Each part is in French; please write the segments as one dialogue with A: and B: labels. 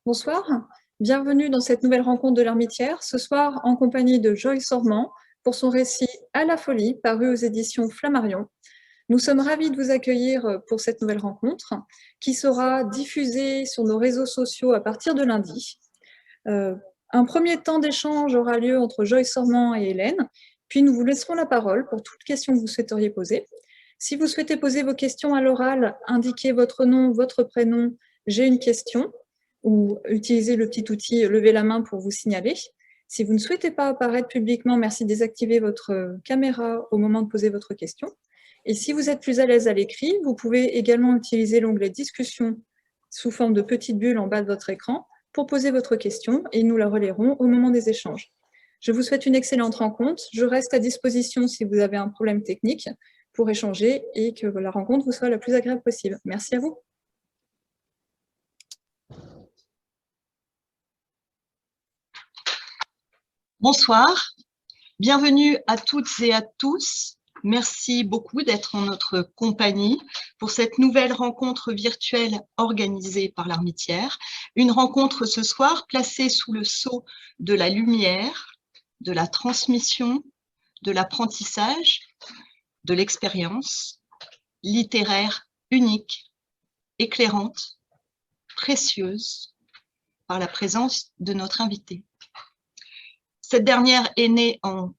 A: Bonsoir, bienvenue dans cette nouvelle rencontre de l'Armitière, ce soir en compagnie de Joyce Ormand pour son récit À la folie, paru aux éditions Flammarion. Nous sommes ravis de vous accueillir pour cette nouvelle rencontre qui sera diffusée sur nos réseaux sociaux à partir de lundi. Un premier temps d'échange aura lieu entre Joyce Ormand et Hélène, puis nous vous laisserons la parole pour toute question que vous souhaiteriez poser. Si vous souhaitez poser vos questions à l'oral, indiquez votre nom, votre prénom, j'ai une question, ou utilisez le petit outil lever la main pour vous signaler. Si vous ne souhaitez pas apparaître publiquement, merci de désactiver votre caméra au moment de poser votre question. Et si vous êtes plus à l'aise à l'écrit, vous pouvez également utiliser l'onglet discussion sous forme de petite bulle en bas de votre écran pour poser votre question et nous la relayerons au moment des échanges. Je vous souhaite une excellente rencontre. Je reste à disposition si vous avez un problème technique pour échanger et que la rencontre vous soit la plus agréable possible. Merci à vous.
B: Bonsoir, bienvenue à toutes et à tous. Merci beaucoup d'être en notre compagnie pour cette nouvelle rencontre virtuelle organisée par l'Armitière. Une rencontre ce soir placée sous le sceau de la lumière, de la transmission, de l'apprentissage, de l'expérience littéraire unique, éclairante, précieuse, par la présence de notre invitée. Cette dernière est née en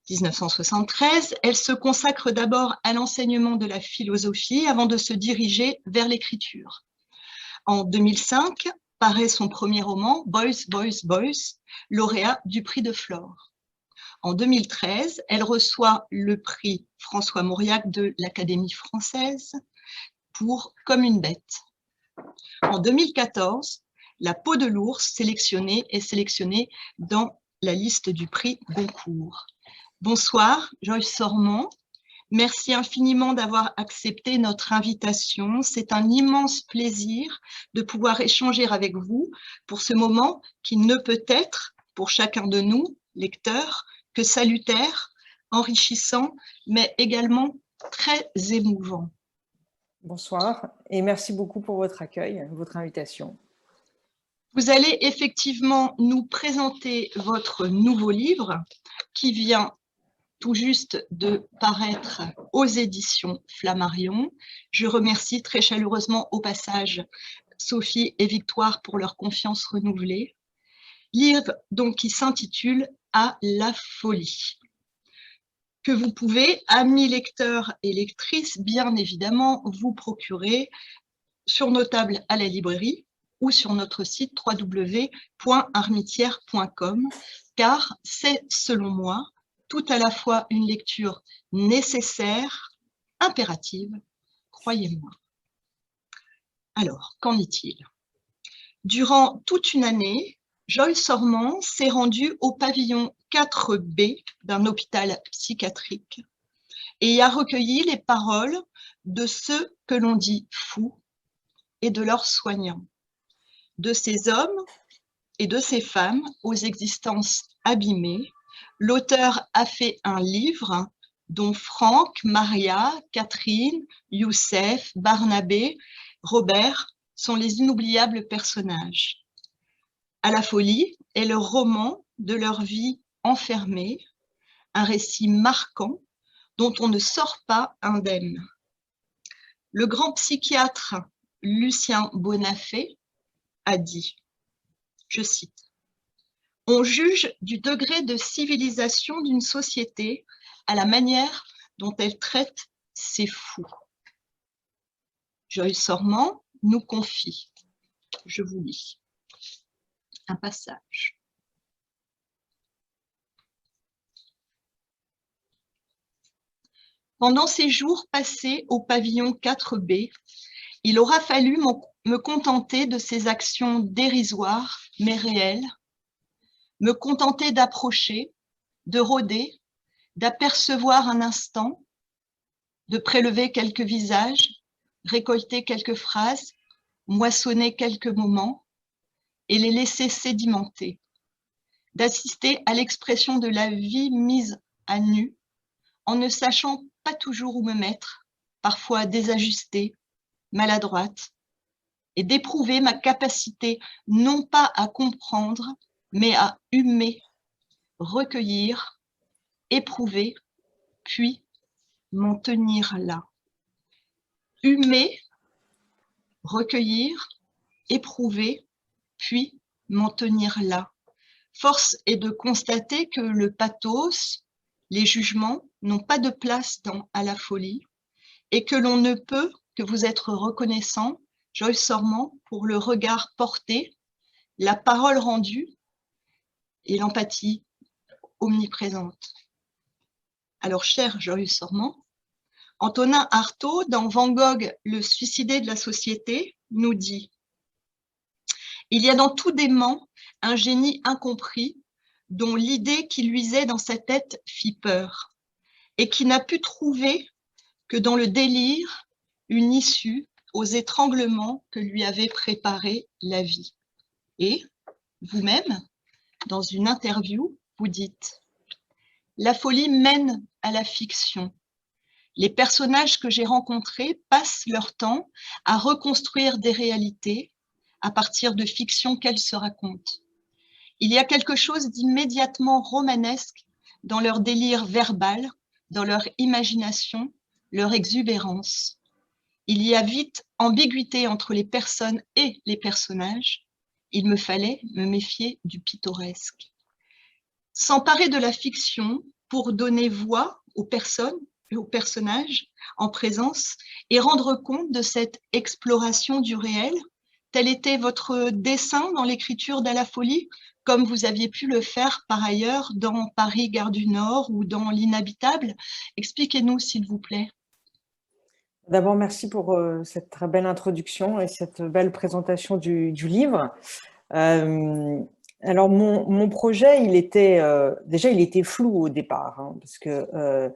B: 1973. Elle se consacre d'abord à l'enseignement de la philosophie avant de se diriger vers l'écriture. En 2005, paraît son premier roman, Boys, Boys, Boys, lauréat du prix de Flore. En 2013, elle reçoit le prix François Mauriac de l'Académie française pour Comme une bête. En 2014, La peau de l'ours est sélectionnée dans la liste du prix Goncourt. Bonsoir, Joyce Ormand. Merci infiniment d'avoir accepté notre invitation. C'est un immense plaisir de pouvoir échanger avec vous pour ce moment qui ne peut être, pour chacun de nous, lecteurs, que salutaire, enrichissant, mais également très émouvant.
C: Bonsoir et merci beaucoup pour votre accueil, votre invitation.
B: Vous allez effectivement nous présenter votre nouveau livre qui vient tout juste de paraître aux éditions Flammarion. Je remercie très chaleureusement au passage Sophie et Victoire pour leur confiance renouvelée. Livre donc qui s'intitule À la folie, que vous pouvez, amis lecteurs et lectrices, bien évidemment, vous procurer sur nos tables à la librairie ou sur notre site www.armitière.com, car c'est, selon moi, tout à la fois une lecture nécessaire, impérative, croyez-moi. Alors, qu'en est-il? Durant toute une année, Joyce Ormand s'est rendue au pavillon 4B d'un hôpital psychiatrique et y a recueilli les paroles de ceux que l'on dit fous et de leurs soignants, de ces hommes et de ces femmes aux existences abîmées. L'auteur a fait un livre dont Franck, Maria, Catherine, Youssef, Barnabé, Robert sont les inoubliables personnages. À la folie est le roman de leur vie enfermée, un récit marquant dont on ne sort pas indemne. Le grand psychiatre Lucien Bonafé a dit, je cite, « On juge du degré de civilisation d'une société à la manière dont elle traite ses fous. » Joyce Ormand nous confie, je vous lis un passage. Pendant ces jours passés au pavillon 4B, il aura fallu me contenter de ces actions dérisoires mais réelles, me contenter d'approcher, de rôder, d'apercevoir un instant, de prélever quelques visages, récolter quelques phrases, moissonner quelques moments et les laisser sédimenter, d'assister à l'expression de la vie mise à nu en ne sachant pas toujours où me mettre, parfois désajustée, maladroite, et d'éprouver ma capacité non pas à comprendre, mais à humer, recueillir, éprouver, puis m'en tenir là. Humer, recueillir, éprouver, puis m'en tenir là. Force est de constater que le pathos, les jugements n'ont pas de place à la folie et que l'on ne peut que vous être reconnaissant, Joyce Sorman, pour le regard porté, la parole rendue et l'empathie omniprésente. Alors, cher Joyce Sorman, Antonin Artaud, dans Van Gogh, le suicidé de la société, nous dit « Il y a dans tout dément un génie incompris dont l'idée qui luisait dans sa tête fit peur et qui n'a pu trouver que dans le délire une issue aux étranglements que lui avait préparé la vie. » Et vous-même, dans une interview, vous dites « La folie mène à la fiction. Les personnages que j'ai rencontrés passent leur temps à reconstruire des réalités à partir de fictions qu'elles se racontent. Il y a quelque chose d'immédiatement romanesque dans leur délire verbal, dans leur imagination, leur exubérance. Il y a vite ambiguïté entre les personnes et les personnages. Il me fallait me méfier du pittoresque. S'emparer de la fiction pour donner voix aux personnes et aux personnages en présence et rendre compte de cette exploration du réel, tel était votre dessein dans l'écriture d'À la folie, comme vous aviez pu le faire par ailleurs dans Paris, Gare du Nord ou dans L'Inhabitable. Expliquez-nous, s'il vous plaît.
C: D'abord, merci pour cette très belle introduction et cette belle présentation du livre. Alors, mon projet, il était flou au départ, hein, parce que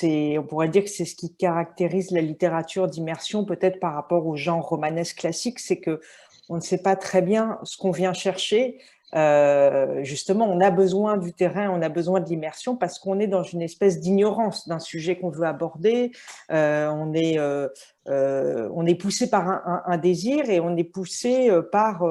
C: on pourrait dire que c'est ce qui caractérise la littérature d'immersion, peut-être par rapport au genre romanesque classique, c'est que on ne sait pas très bien ce qu'on vient chercher. Justement, on a besoin du terrain, on a besoin de l'immersion parce qu'on est dans une espèce d'ignorance d'un sujet qu'on veut aborder. On est poussé par un désir et on est poussé par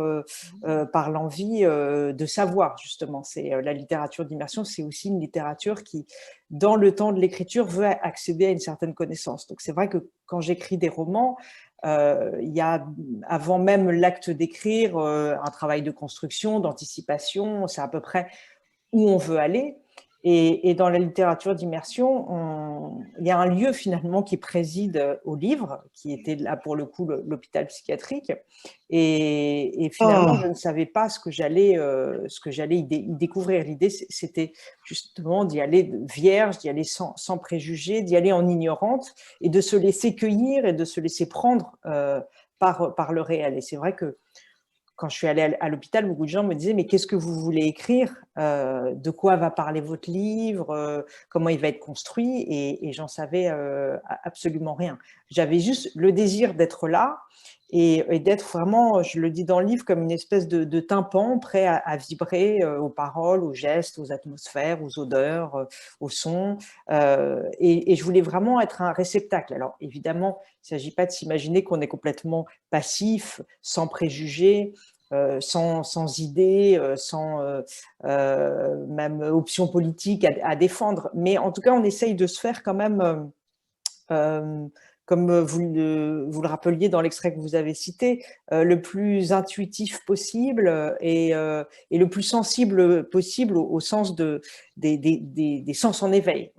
C: l'envie de savoir, justement. La littérature d'immersion, c'est aussi une littérature qui, dans le temps de l'écriture, veut accéder à une certaine connaissance. Donc, c'est vrai que quand j'écris des romans, il y a, avant même l'acte d'écrire, un travail de construction, d'anticipation, c'est à peu près où on veut aller. Et dans la littérature d'immersion, il y a un lieu finalement qui préside au livre, qui était là pour le coup l'hôpital psychiatrique. Et finalement, je ne savais pas ce que j'allais y découvrir. L'idée, c'était justement d'y aller vierge, d'y aller sans préjugés, d'y aller en ignorante et de se laisser cueillir et de se laisser prendre par le réel. Et c'est vrai que quand je suis allée à l'hôpital, beaucoup de gens me disaient « Mais qu'est-ce que vous voulez écrire ? De quoi va parler votre livre ? Comment il va être construit ?» Et j'en savais absolument rien. J'avais juste le désir d'être là et d'être vraiment, je le dis dans le livre, comme une espèce de tympan prêt à vibrer aux paroles, aux gestes, aux atmosphères, aux odeurs, aux sons. Et je voulais vraiment être un réceptacle. Alors évidemment, il ne s'agit pas de s'imaginer qu'on est complètement passif, sans préjugés, sans idées, sans même options politiques à défendre. Mais en tout cas, on essaye de se faire quand même, comme vous le rappeliez dans l'extrait que vous avez cité, le plus intuitif possible et le plus sensible possible au sens des sens en éveil.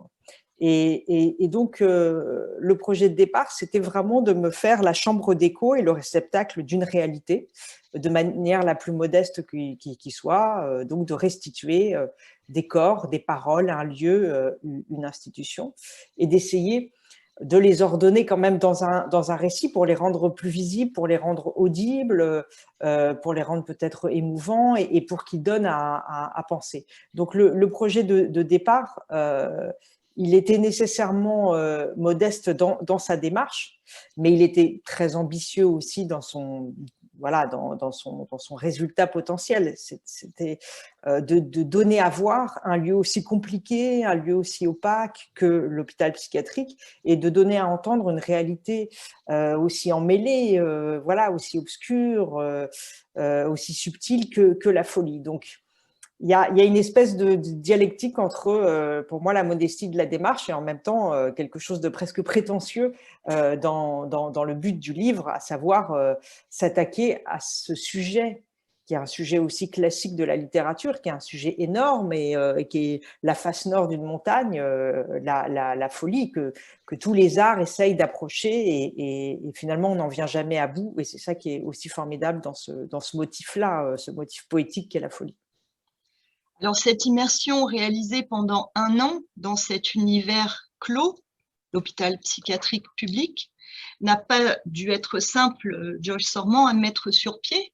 C: Et donc, le projet de départ, c'était vraiment de me faire la chambre d'écho et le réceptacle d'une réalité de manière la plus modeste qui soit, donc de restituer des corps, des paroles, un lieu, une institution, et d'essayer de les ordonner quand même dans un récit pour les rendre plus visibles, pour les rendre audibles, pour les rendre peut-être émouvants et pour qu'ils donnent à penser. Donc, le projet de départ, il était nécessairement modeste dans sa démarche, mais il était très ambitieux aussi dans voilà, dans son résultat potentiel. C'était de donner à voir un lieu aussi compliqué, un lieu aussi opaque que l'hôpital psychiatrique, et de donner à entendre une réalité aussi emmêlée, voilà, aussi obscure, aussi subtile que la folie. Donc, il y a une espèce de dialectique entre, pour moi, la modestie de la démarche et en même temps quelque chose de presque prétentieux dans le but du livre, à savoir s'attaquer à ce sujet qui est un sujet aussi classique de la littérature, qui est un sujet énorme et qui est la face nord d'une montagne, la folie que tous les arts essayent d'approcher et finalement on n'en vient jamais à bout, et c'est ça qui est aussi formidable dans ce motif-là, ce motif poétique qu'est la folie.
B: Alors, cette immersion réalisée pendant 1 an dans cet univers clos, l'hôpital psychiatrique public, n'a pas dû être simple, Joyce Sorman, à mettre sur pied,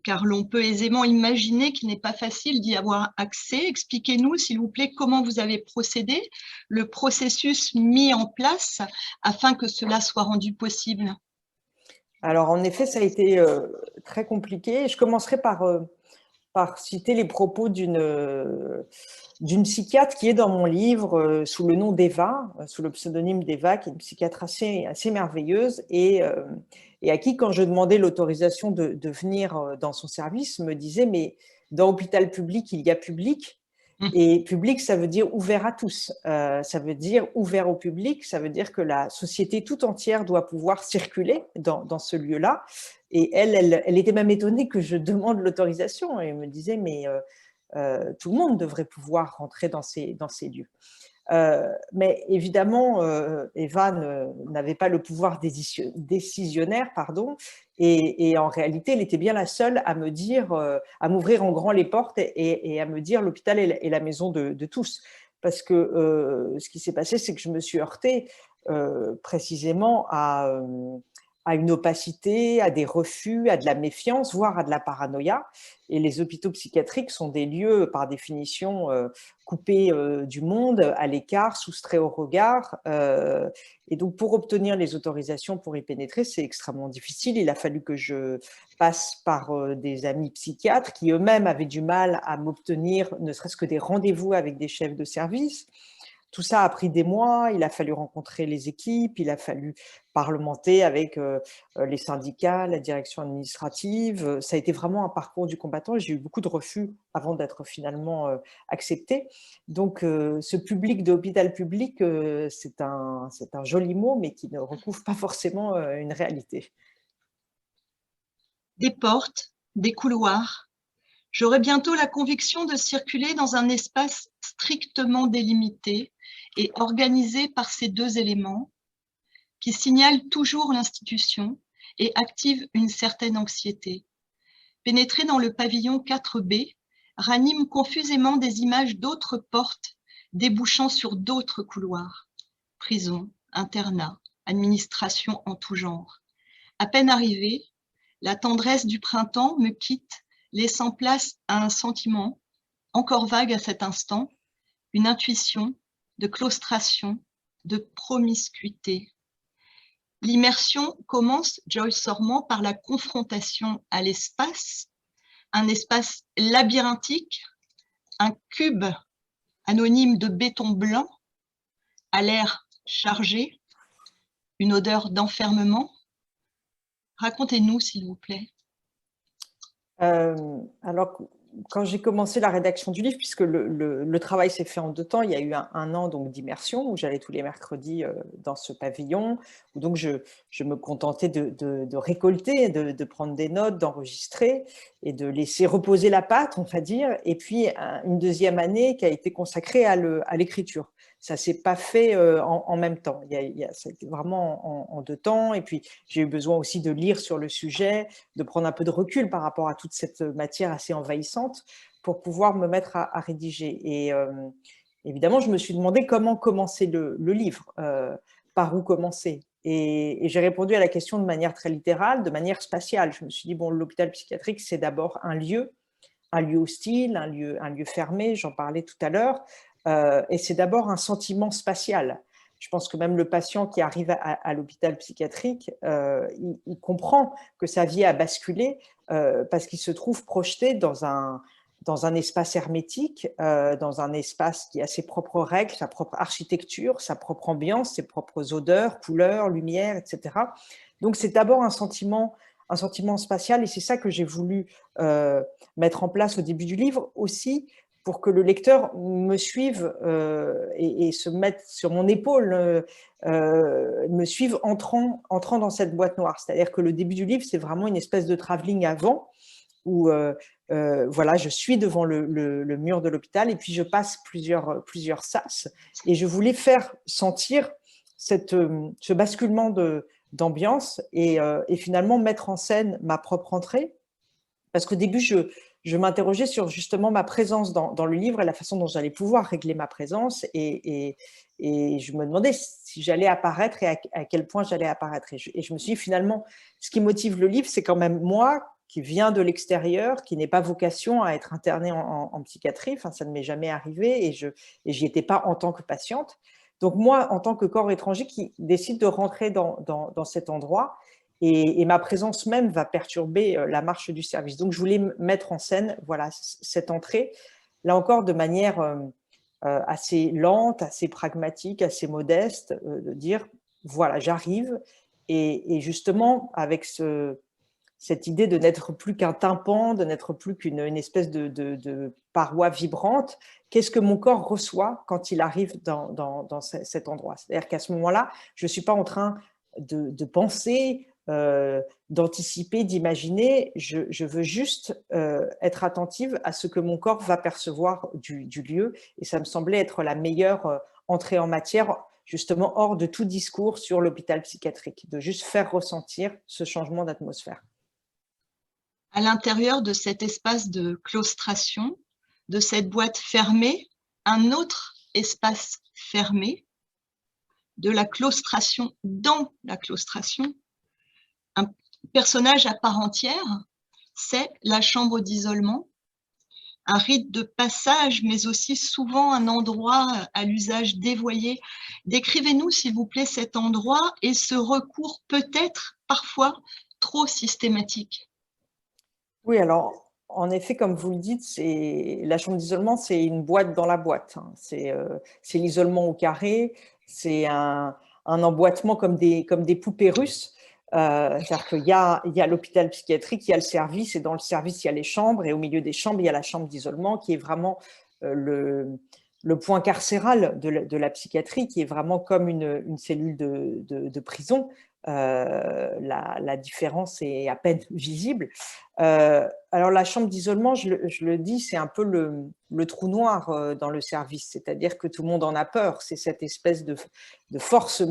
B: car l'on peut aisément imaginer qu'il n'est pas facile d'y avoir accès. Expliquez-nous, s'il vous plaît, comment vous avez procédé, le processus mis en place afin que cela soit rendu possible.
C: Alors, en effet, ça a été très compliqué. Je commencerai par citer les propos d'une psychiatre qui est dans mon livre sous le nom d'Eva, sous le pseudonyme d'Eva, qui est une psychiatre assez merveilleuse et à qui, quand je demandais l'autorisation de venir dans son service, me disait « mais dans hôpital public, il y a public ». Et public, ça veut dire ouvert à tous, ça veut dire ouvert au public, ça veut dire que la société tout entière doit pouvoir circuler dans ce lieu-là. Et elle était même étonnée que je demande l'autorisation et me disait mais tout le monde devrait pouvoir rentrer dans ces lieux. Mais évidemment, Eva n'avait pas le pouvoir décisionnaire, pardon, et en réalité, elle était bien la seule à me dire, à m'ouvrir en grand les portes et à me dire l'hôpital est la maison de tous. Parce que ce qui s'est passé, c'est que je me suis heurtée précisément à une opacité, à des refus, à de la méfiance, voire à de la paranoïa. Et les hôpitaux psychiatriques sont des lieux, par définition, coupés du monde, à l'écart, soustraits au regard. Et donc, pour obtenir les autorisations pour y pénétrer, c'est extrêmement difficile. Il a fallu que je passe par des amis psychiatres qui eux-mêmes avaient du mal à m'obtenir ne serait-ce que des rendez-vous avec des chefs de service. Tout ça a pris des mois, il a fallu rencontrer les équipes, il a fallu parlementer avec les syndicats, la direction administrative. Ça a été vraiment un parcours du combattant et j'ai eu beaucoup de refus avant d'être finalement acceptée. Donc, ce public de hôpital public, c'est un joli mot, mais qui ne recouvre pas forcément une réalité.
B: Des portes, des couloirs. J'aurai bientôt la conviction de circuler dans un espace strictement délimité et organisé par ces 2 éléments qui signalent toujours l'institution et activent une certaine anxiété. Pénétrer dans le pavillon 4B ranime confusément des images d'autres portes débouchant sur d'autres couloirs. Prison, internat, administration en tout genre. À peine arrivée, la tendresse du printemps me quitte, laissant place à un sentiment, encore vague à cet instant, une intuition de claustration, de promiscuité. L'immersion commence, Joyce Sorman, par la confrontation à l'espace, un espace labyrinthique, un cube anonyme de béton blanc, à l'air chargé, une odeur d'enfermement. Racontez-nous, s'il vous plaît.
C: Alors, quand j'ai commencé la rédaction du livre, puisque le travail s'est fait en 2 temps, il y a eu un an d'immersion où j'allais tous les mercredis dans ce pavillon, où donc je me contentais de récolter, de prendre des notes, d'enregistrer et de laisser reposer la pâte, on va dire, et puis une 2e année qui a été consacrée à l'écriture. Ça ne s'est pas fait en même temps. Ça a été vraiment en 2 temps. Et puis, j'ai eu besoin aussi de lire sur le sujet, de prendre un peu de recul par rapport à toute cette matière assez envahissante pour pouvoir me mettre à rédiger. Et évidemment, je me suis demandé comment commencer le livre, par où commencer. Et j'ai répondu à la question de manière très littérale, de manière spatiale. Je me suis dit, bon, l'hôpital psychiatrique, c'est d'abord un lieu hostile, un lieu fermé, j'en parlais tout à l'heure. Et c'est d'abord un sentiment spatial. je pense que même le patient qui arrive à l'hôpital psychiatrique, il comprend que sa vie a basculé parce qu'il se trouve projeté dans un espace hermétique, dans un espace qui a ses propres règles, sa propre architecture, sa propre ambiance, ses propres odeurs, couleurs, lumière, etc. Donc, c'est d'abord un sentiment spatial, et c'est ça que j'ai voulu mettre en place au début du livre aussi, pour que le lecteur me suive et se mette sur mon épaule, me suive entrant dans cette boîte noire. C'est-à-dire que le début du livre, c'est vraiment une espèce de travelling avant, où voilà, je suis devant le mur de l'hôpital et puis je passe plusieurs sas, et je voulais faire sentir ce basculement d'ambiance et finalement mettre en scène ma propre entrée, parce qu'au début, je m'interrogeais sur justement ma présence dans le livre et la façon dont j'allais pouvoir régler ma présence, et je me demandais si j'allais apparaître et à quel point j'allais apparaître. Et je me suis dit, finalement, ce qui motive le livre, c'est quand même moi qui viens de l'extérieur, qui n'ai pas vocation à être internée en psychiatrie, enfin, ça ne m'est jamais arrivé, et j'y étais pas en tant que patiente. Donc moi, en tant que corps étranger qui décide de rentrer dans cet endroit, et ma présence même va perturber la marche du service. Donc je voulais mettre en scène, voilà, cette entrée, là encore de manière assez lente, assez pragmatique, assez modeste, de dire, voilà, j'arrive, et justement avec cette idée de n'être plus qu'un tympan, de n'être plus qu'une espèce de paroi vibrante. Qu'est-ce que mon corps reçoit quand il arrive dans cet endroit? C'est-à-dire qu'à ce moment-là, je ne suis pas en train de penser, d'anticiper, d'imaginer. Je veux juste être attentive à ce que mon corps va percevoir du lieu, et ça me semblait être la meilleure entrée en matière, justement hors de tout discours sur l'hôpital psychiatrique, de juste faire ressentir ce changement d'atmosphère.
B: À l'intérieur de cet espace de claustration, de cette boîte fermée, un autre espace fermé, de la claustration dans la claustration, un personnage à part entière, c'est la chambre d'isolement, un rite de passage, mais aussi souvent un endroit à l'usage dévoyé. Décrivez-nous, s'il vous plaît, cet endroit et ce recours peut-être parfois trop systématique.
C: Oui, alors, en effet, comme vous le dites, la chambre d'isolement, c'est une boîte dans la boîte. C'est l'isolement au carré, c'est un emboîtement comme des poupées russes. C'est-à-dire qu'il y a l'hôpital psychiatrique, il y a le service, et dans le service, il y a les chambres, et au milieu des chambres, il y a la chambre d'isolement, qui est vraiment le point carcéral de la psychiatrie, qui est vraiment comme une cellule de prison. La différence est à peine visible. Alors la chambre d'isolement, je le dis, c'est un peu le trou noir dans le service, c'est-à-dire que tout le monde en a peur. C'est cette espèce de force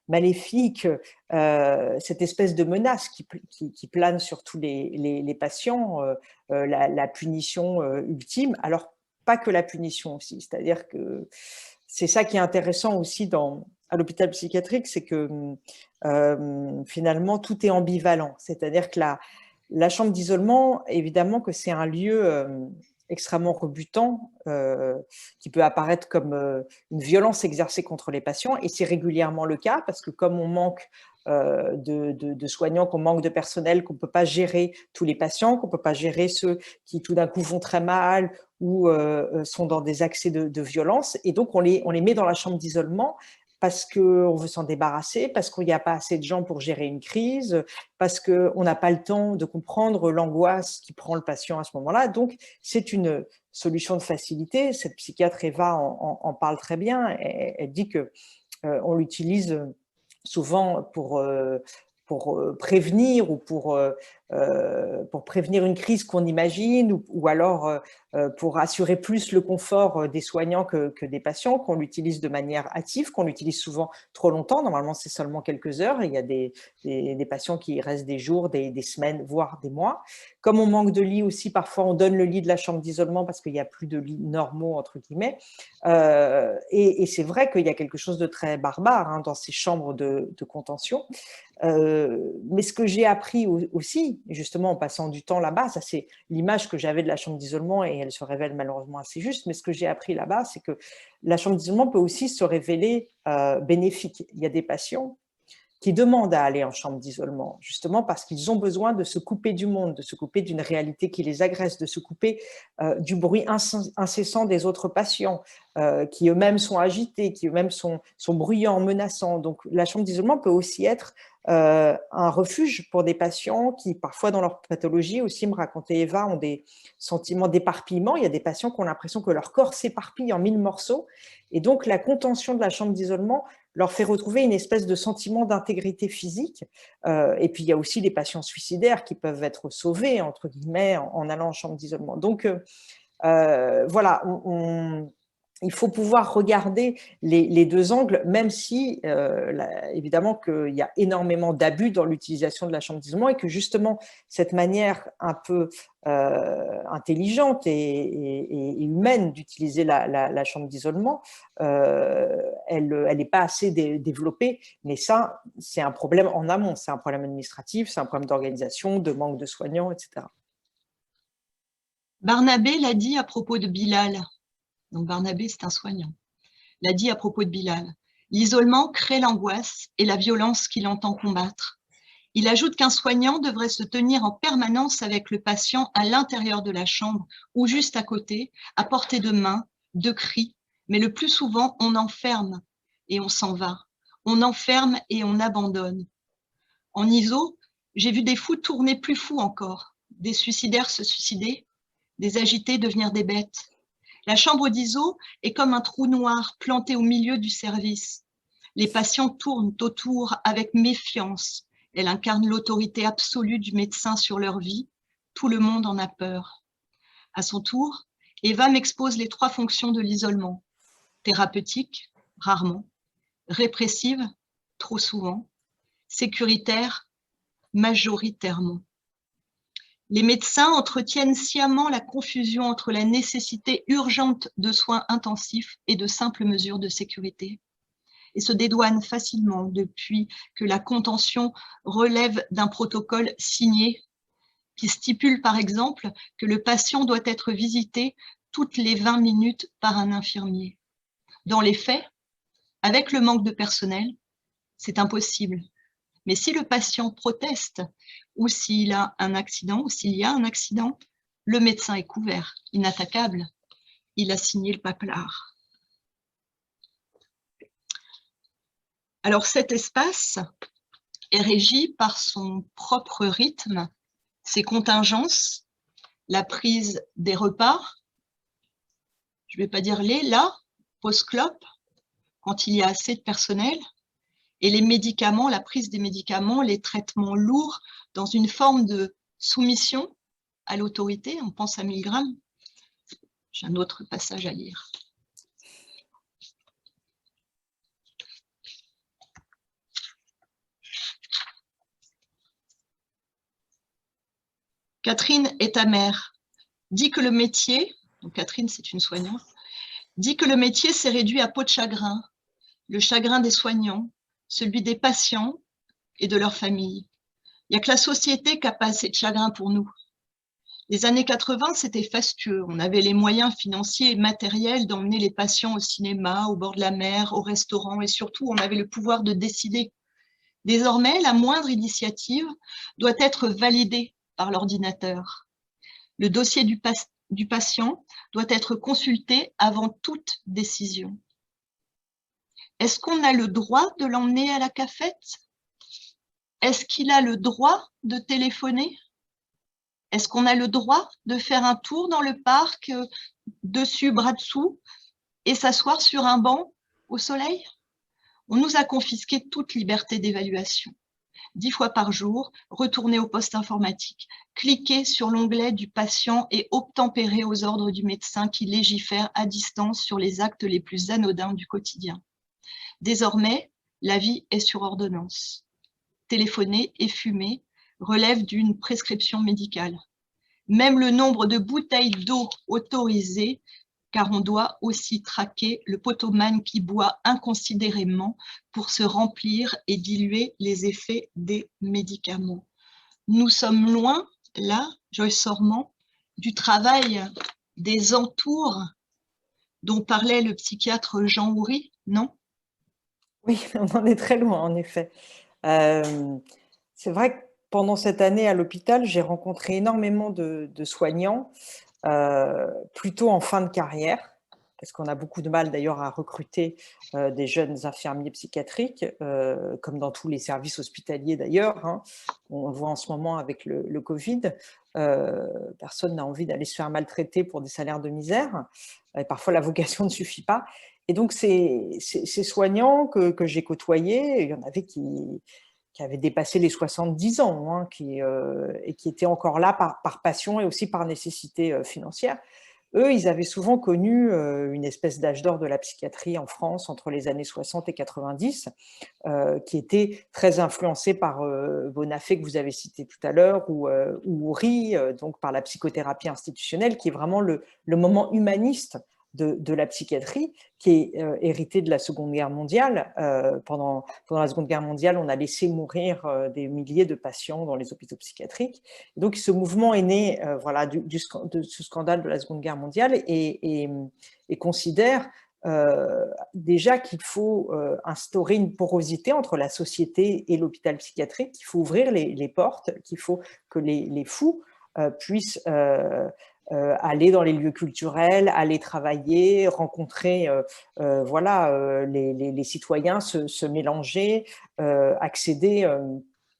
C: maléfique, cette espèce de menace qui plane sur tous les patients, la punition ultime. Alors pas que la punition aussi, c'est-à-dire que c'est ça qui est intéressant aussi à l'hôpital psychiatrique, c'est que finalement tout est ambivalent, c'est-à-dire que la chambre d'isolement, évidemment que c'est un lieu extrêmement rebutant, qui peut apparaître comme une violence exercée contre les patients, et c'est régulièrement le cas, parce que comme on manque de soignants, qu'on manque de personnel, qu'on ne peut pas gérer tous les patients, qu'on ne peut pas gérer ceux qui tout d'un coup vont très mal ou sont dans des accès de violence, et donc on les met dans la chambre d'isolement, parce qu'on veut s'en débarrasser, parce qu'il n'y a pas assez de gens pour gérer une crise, parce qu'on n'a pas le temps de comprendre l'angoisse qui prend le patient à ce moment-là. Donc, c'est une solution de facilité. Cette psychiatre Eva en parle très bien. Elle dit qu'on l'utilise souvent pour prévenir, ou pour prévenir une crise qu'on imagine, ou alors pour assurer plus le confort des soignants que des patients, qu'on l'utilise de manière hâtive, qu'on l'utilise souvent trop longtemps. Normalement, c'est seulement quelques heures. Il y a des patients qui restent des jours, des semaines, voire des mois. Comme on manque de lits aussi, parfois on donne le lit de la chambre d'isolement parce qu'il n'y a plus de lits normaux, entre guillemets. Et c'est vrai qu'il y a quelque chose de très barbare dans ces chambres de contention. Mais ce que j'ai appris aussi, vie, justement en passant du temps là-bas. Ça, c'est l'image que j'avais de la chambre d'isolement et elle se révèle malheureusement assez juste. Mais ce que j'ai appris là-bas, c'est que la chambre d'isolement peut aussi se révéler bénéfique. Il y a des patients qui demandent à aller en chambre d'isolement, justement parce qu'ils ont besoin de se couper du monde, de se couper d'une réalité qui les agresse, de se couper du bruit incessant des autres patients, qui eux-mêmes sont agités, qui eux-mêmes sont bruyants, menaçants. Donc la chambre d'isolement peut aussi être un refuge pour des patients qui, parfois dans leur pathologie, aussi me racontait Eva, ont des sentiments d'éparpillement. Il y a des patients qui ont l'impression que leur corps s'éparpille en 1000 morceaux. Et donc la contention de la chambre d'isolement leur fait retrouver une espèce de sentiment d'intégrité physique. Et puis, il y a aussi les patients suicidaires qui peuvent être sauvés, entre guillemets, en allant en chambre d'isolement. Donc, voilà, il faut pouvoir regarder les deux angles, même si, évidemment, qu'il y a énormément d'abus dans l'utilisation de la chambre d'isolement et que, justement, cette manière un peu intelligente et humaine d'utiliser la chambre d'isolement, elle n'est pas assez développée, mais ça, c'est un problème en amont, c'est un problème administratif, c'est un problème d'organisation, de manque de soignants, etc.
B: Barnabé l'a dit à propos de Bilal. Donc Barnabé, c'est un soignant. L'a dit à propos de Bilal. L'isolement crée l'angoisse et la violence qu'il entend combattre. Il ajoute qu'un soignant devrait se tenir en permanence avec le patient à l'intérieur de la chambre ou juste à côté, à portée de main, de cris, mais le plus souvent, on enferme et on s'en va. On enferme et on abandonne. En ISO, j'ai vu des fous tourner plus fous encore, des suicidaires se suicider, des agités devenir des bêtes. La chambre d'ISO est comme un trou noir planté au milieu du service. Les patients tournent autour avec méfiance. Elle incarne l'autorité absolue du médecin sur leur vie. Tout le monde en a peur. À son tour, Eva m'expose les 3 fonctions de l'isolement. Thérapeutique, rarement. Répressive, trop souvent. Sécuritaire, majoritairement. Les médecins entretiennent sciemment la confusion entre la nécessité urgente de soins intensifs et de simples mesures de sécurité et se dédouanent facilement depuis que la contention relève d'un protocole signé qui stipule par exemple que le patient doit être visité toutes les 20 minutes par un infirmier. Dans les faits, avec le manque de personnel, c'est impossible. Mais si le patient proteste ou s'il a un accident, ou s'il y a un accident, le médecin est couvert, inattaquable. Il a signé le paplard. Alors cet espace est régi par son propre rythme, ses contingences, la prise des repas, je ne vais pas dire là, post-clope, quand il y a assez de personnel, et les médicaments, la prise des médicaments, les traitements lourds, dans une forme de soumission à l'autorité, on pense à Milgram. J'ai un autre passage à lire. Catherine est ta mère. Dit que le métier, donc Catherine c'est une soignante, dit que le métier s'est réduit à peau de chagrin, le chagrin des soignants, celui des patients et de leurs familles. Il n'y a que la société qui a pas assez de chagrin pour nous. Les années 80, c'était fastueux. On avait les moyens financiers et matériels d'emmener les patients au cinéma, au bord de la mer, au restaurant et surtout, on avait le pouvoir de décider. Désormais, la moindre initiative doit être validée par l'ordinateur. Le dossier du patient doit être consulté avant toute décision. Est-ce qu'on a le droit de l'emmener à la cafette? Est-ce qu'il a le droit de téléphoner? Est-ce qu'on a le droit de faire un tour dans le parc, dessus, bras dessous, et s'asseoir sur un banc au soleil? On nous a confisqué toute liberté d'évaluation. 10 fois par jour, retourner au poste informatique, cliquer sur l'onglet du patient et obtempérer aux ordres du médecin qui légifère à distance sur les actes les plus anodins du quotidien. Désormais, la vie est sur ordonnance. Téléphoner et fumer relève d'une prescription médicale. Même le nombre de bouteilles d'eau autorisées, car on doit aussi traquer le potomane qui boit inconsidérément pour se remplir et diluer les effets des médicaments. nous sommes loin, là, Joyce Sorman, du travail des entours dont parlait le psychiatre Jean Houry, non?
C: Oui, on en est très loin, en effet. C'est vrai que pendant cette année à l'hôpital, j'ai rencontré énormément de soignants, plutôt en fin de carrière, parce qu'on a beaucoup de mal d'ailleurs à recruter des jeunes infirmiers psychiatriques, comme dans tous les services hospitaliers d'ailleurs, hein. On le voit en ce moment avec le Covid. Personne n'a envie d'aller se faire maltraiter pour des salaires de misère. Et parfois, la vocation ne suffit pas. Et donc, ces soignants que j'ai côtoyés, il y en avait qui avaient dépassé les 70 ans, hein, et qui étaient encore là par passion et aussi par nécessité financière. Eux, ils avaient souvent connu une espèce d'âge d'or de la psychiatrie en France entre les années 60 et 90, qui était très influencé par Bonafé, que vous avez cité tout à l'heure, ou Houry, donc par la psychothérapie institutionnelle, qui est vraiment le moment humaniste de la psychiatrie, qui est hérité de la Seconde Guerre mondiale. Pendant la Seconde Guerre mondiale, on a laissé mourir des milliers de patients dans les hôpitaux psychiatriques. Donc, ce mouvement est né voilà, de ce scandale de la Seconde Guerre mondiale et considère déjà qu'il faut instaurer une porosité entre la société et l'hôpital psychiatrique, qu'il faut ouvrir les portes, qu'il faut que les fous puissent aller dans les lieux culturels, aller travailler, rencontrer voilà, les citoyens, se mélanger, accéder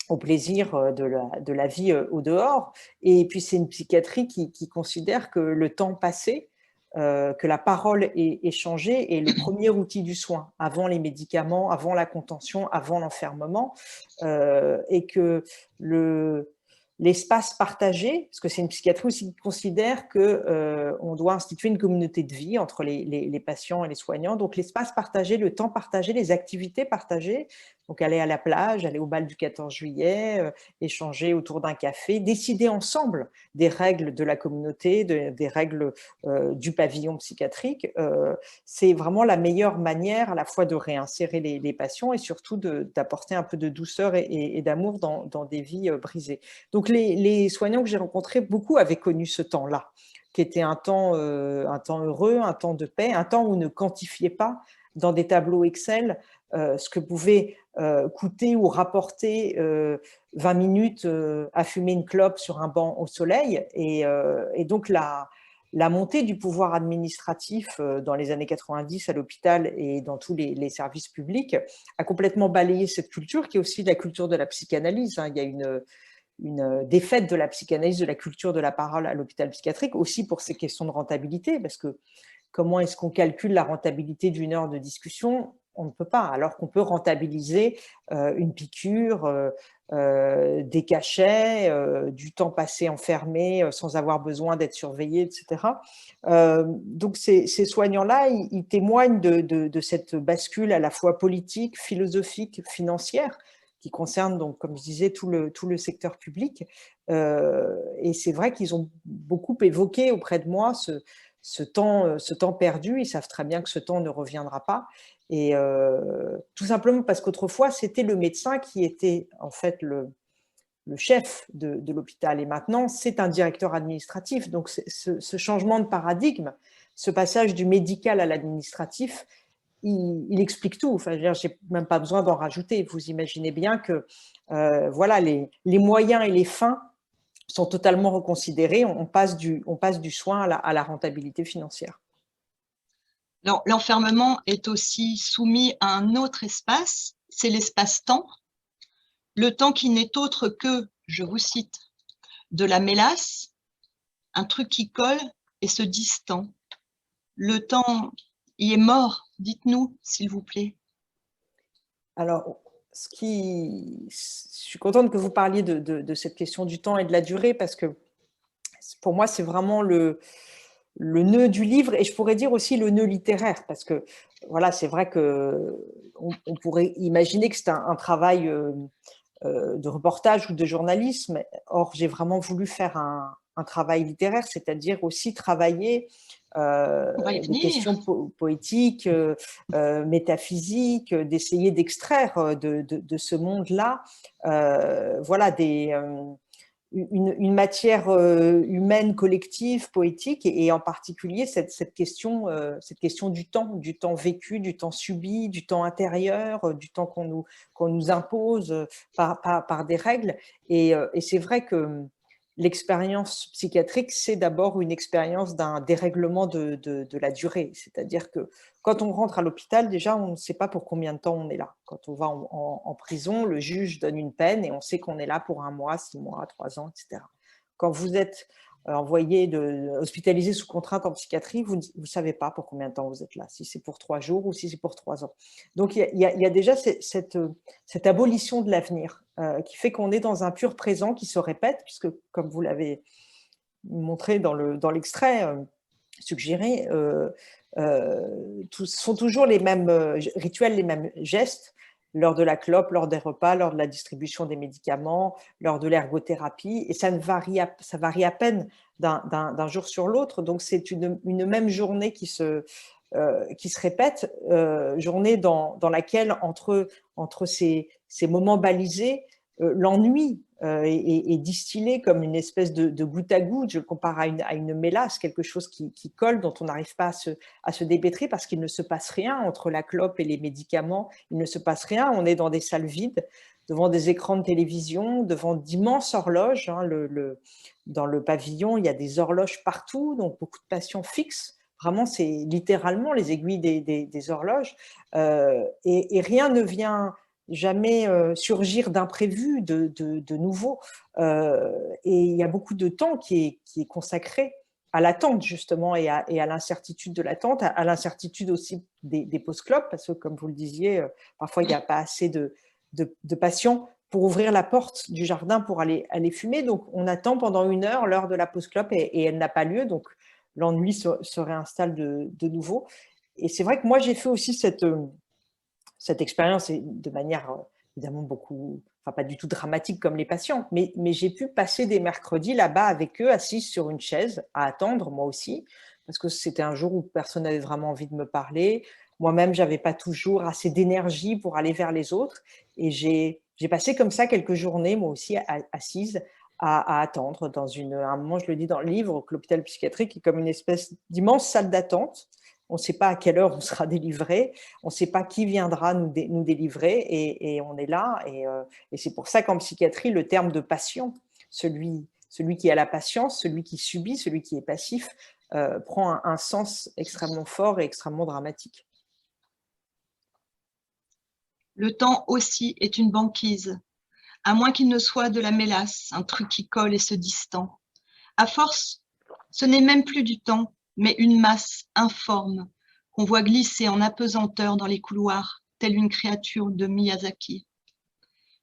C: au plaisir de la vie au dehors. Et puis c'est une psychiatrie qui considère que le temps passé, que la parole échangée est le premier outil du soin, avant les médicaments, avant la contention, avant l'enfermement, et que l'espace partagé, parce que c'est une psychiatrie aussi qui considère qu'on doit instituer une communauté de vie entre les patients et les soignants. Donc l'espace partagé, le temps partagé, les activités partagées, donc aller à la plage, aller au bal du 14 juillet, échanger autour d'un café, décider ensemble des règles de la communauté, des règles du pavillon psychiatrique, c'est vraiment la meilleure manière à la fois de réinsérer les patients et surtout d'apporter un peu de douceur et d'amour dans des vies brisées. Donc les soignants que j'ai rencontrés, beaucoup avaient connu ce temps-là, qui était un temps heureux, un temps de paix, un temps où on ne quantifiait pas dans des tableaux Excel ce que pouvait coûter ou rapporter 20 minutes à fumer une clope sur un banc au soleil. Et donc la montée du pouvoir administratif dans les années 90 à l'hôpital et dans tous les services publics a complètement balayé cette culture, qui est aussi la culture de la psychanalyse, hein. Il y a une défaite de la psychanalyse, de la culture de la parole à l'hôpital psychiatrique, aussi pour ces questions de rentabilité, parce que comment est-ce qu'on calcule la rentabilité d'une heure de discussion? On ne peut pas, alors qu'on peut rentabiliser une piqûre, des cachets, du temps passé enfermé sans avoir besoin d'être surveillé, etc. Donc ces soignants-là, ils témoignent de cette bascule à la fois politique, philosophique, financière, qui concerne, donc, comme je disais, tout le secteur public. Et c'est vrai qu'ils ont beaucoup évoqué auprès de moi ce temps perdu. Ils savent très bien que ce temps ne reviendra pas. Et tout simplement parce qu'autrefois, c'était le médecin qui était en fait le chef de l'hôpital. Et maintenant, c'est un directeur administratif. Donc, ce changement de paradigme, ce passage du médical à l'administratif, il explique tout. Enfin, je n'ai même pas besoin d'en rajouter. Vous imaginez bien que voilà, les moyens et les fins sont totalement reconsidérés. On passe du soin à la rentabilité financière.
B: L'enfermement est aussi soumis à un autre espace, c'est l'espace-temps. Le temps qui n'est autre que, je vous cite, de la mélasse, un truc qui colle et se distend. Le temps y est mort, dites-nous, s'il vous plaît.
C: Alors, je suis contente que vous parliez de cette question du temps et de la durée, parce que pour moi, c'est vraiment le nœud du livre, et je pourrais dire aussi le nœud littéraire, parce que voilà, c'est vrai qu'on pourrait imaginer que c'est un travail de reportage ou de journalisme. Or, j'ai vraiment voulu faire un travail littéraire, c'est-à-dire aussi travailler les questions poétiques, métaphysiques, d'essayer d'extraire de ce monde-là voilà, une matière humaine, collective, poétique, et en particulier cette question du temps vécu, du temps subi, du temps intérieur, du temps qu'on nous impose par des règles. Et c'est vrai que l'expérience psychiatrique, c'est d'abord une expérience d'un dérèglement de la durée. C'est-à-dire que quand on rentre à l'hôpital, déjà, on ne sait pas pour combien de temps on est là. Quand on va en prison, le juge donne une peine et on sait qu'on est là pour 1 mois, 6 mois, 3 ans, etc. Quand vous êtes hospitalisé sous contrainte en psychiatrie, vous ne savez pas pour combien de temps vous êtes là, si c'est pour 3 jours ou si c'est pour 3 ans. Donc, il y a déjà cette abolition de l'avenir qui fait qu'on est dans un pur présent qui se répète, puisque, comme vous l'avez montré dans l'extrait suggéré, sont toujours les mêmes rituels, les mêmes gestes, lors de la clope, lors des repas, lors de la distribution des médicaments, lors de l'ergothérapie, et ça varie à peine d'un jour sur l'autre. Donc c'est une même journée qui se répète, journée dans laquelle, entre ces moments balisés, l'ennui est distillé comme une espèce de goutte à goutte. Je le compare à une mélasse, quelque chose qui colle, dont on n'arrive pas à se dépêtrer parce qu'il ne se passe rien entre la clope et les médicaments. Il ne se passe rien. On est dans des salles vides, devant des écrans de télévision, devant d'immenses horloges. Dans le pavillon, il y a des horloges partout, donc beaucoup de patients fixes. Vraiment, c'est littéralement les aiguilles des horloges. Et rien ne vient jamais surgir d'imprévu, de nouveau. Et il y a beaucoup de temps qui est consacré à l'attente, justement, et à l'incertitude de l'attente, à l'incertitude aussi des post-clopes, parce que, comme vous le disiez, parfois, il n'y a pas assez de patients pour ouvrir la porte du jardin pour aller fumer. Donc, on attend pendant 1 heure l'heure de la post-clope et elle n'a pas lieu. Donc, l'ennui se réinstalle de nouveau. Et c'est vrai que moi, j'ai fait aussi cette expérience, de manière évidemment pas du tout dramatique comme les patients, mais j'ai pu passer des mercredis là-bas avec eux, assise sur une chaise, à attendre, moi aussi, parce que c'était un jour où personne n'avait vraiment envie de me parler. Moi-même, je n'avais pas toujours assez d'énergie pour aller vers les autres. Et j'ai passé comme ça quelques journées, moi aussi, assise, à attendre à un moment, je le dis dans le livre, que l'hôpital psychiatrique est comme une espèce d'immense salle d'attente. On ne sait pas à quelle heure on sera délivré, on ne sait pas qui viendra nous délivrer, et on est là. Et c'est pour ça qu'en psychiatrie, le terme de patient, celui qui a la patience, celui qui subit, celui qui est passif, prend un sens extrêmement fort et extrêmement dramatique.
B: Le temps aussi est une banquise, à moins qu'il ne soit de la mélasse, un truc qui colle et se distend. À force, ce n'est même plus du temps, mais une masse informe qu'on voit glisser en apesanteur dans les couloirs, telle une créature de Miyazaki.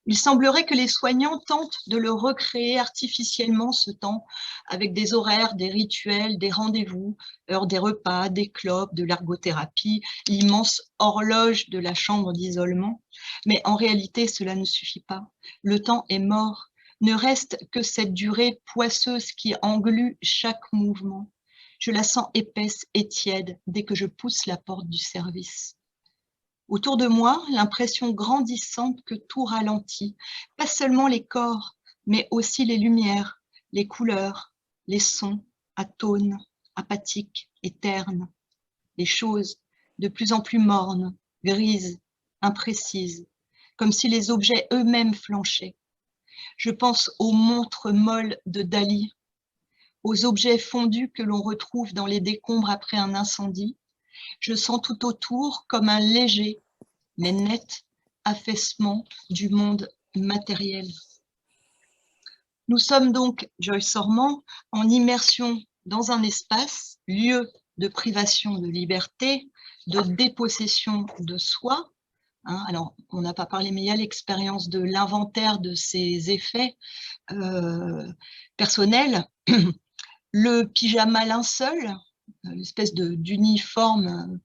B: Il semblerait que les soignants tentent de le recréer artificiellement, ce temps, avec des horaires, des rituels, des rendez-vous, heure des repas, des clopes, de l'ergothérapie, l'immense horloge de la chambre d'isolement. Mais en réalité, cela ne suffit pas. Le temps est mort. Ne reste que cette durée poisseuse qui englue chaque mouvement. Je la sens épaisse et tiède dès que je pousse la porte du service. Autour de moi, l'impression grandissante que tout ralentit, pas seulement les corps, mais aussi les lumières, les couleurs, les sons, atones, apathiques et ternes, les choses de plus en plus mornes, grises, imprécises, comme si les objets eux-mêmes flanchaient. Je pense aux montres molles de Dali, aux objets fondus que l'on retrouve dans les décombres après un incendie. Je sens tout autour comme un léger, mais net affaissement du monde matériel. Nous sommes donc, Joyce Sorman, en immersion dans un espace, lieu de privation de liberté, de dépossession de soi. Alors, on n'a pas parlé, mais il y a l'expérience de l'inventaire de ces effets personnels. Le pyjama linceul, l'espèce d'uniforme,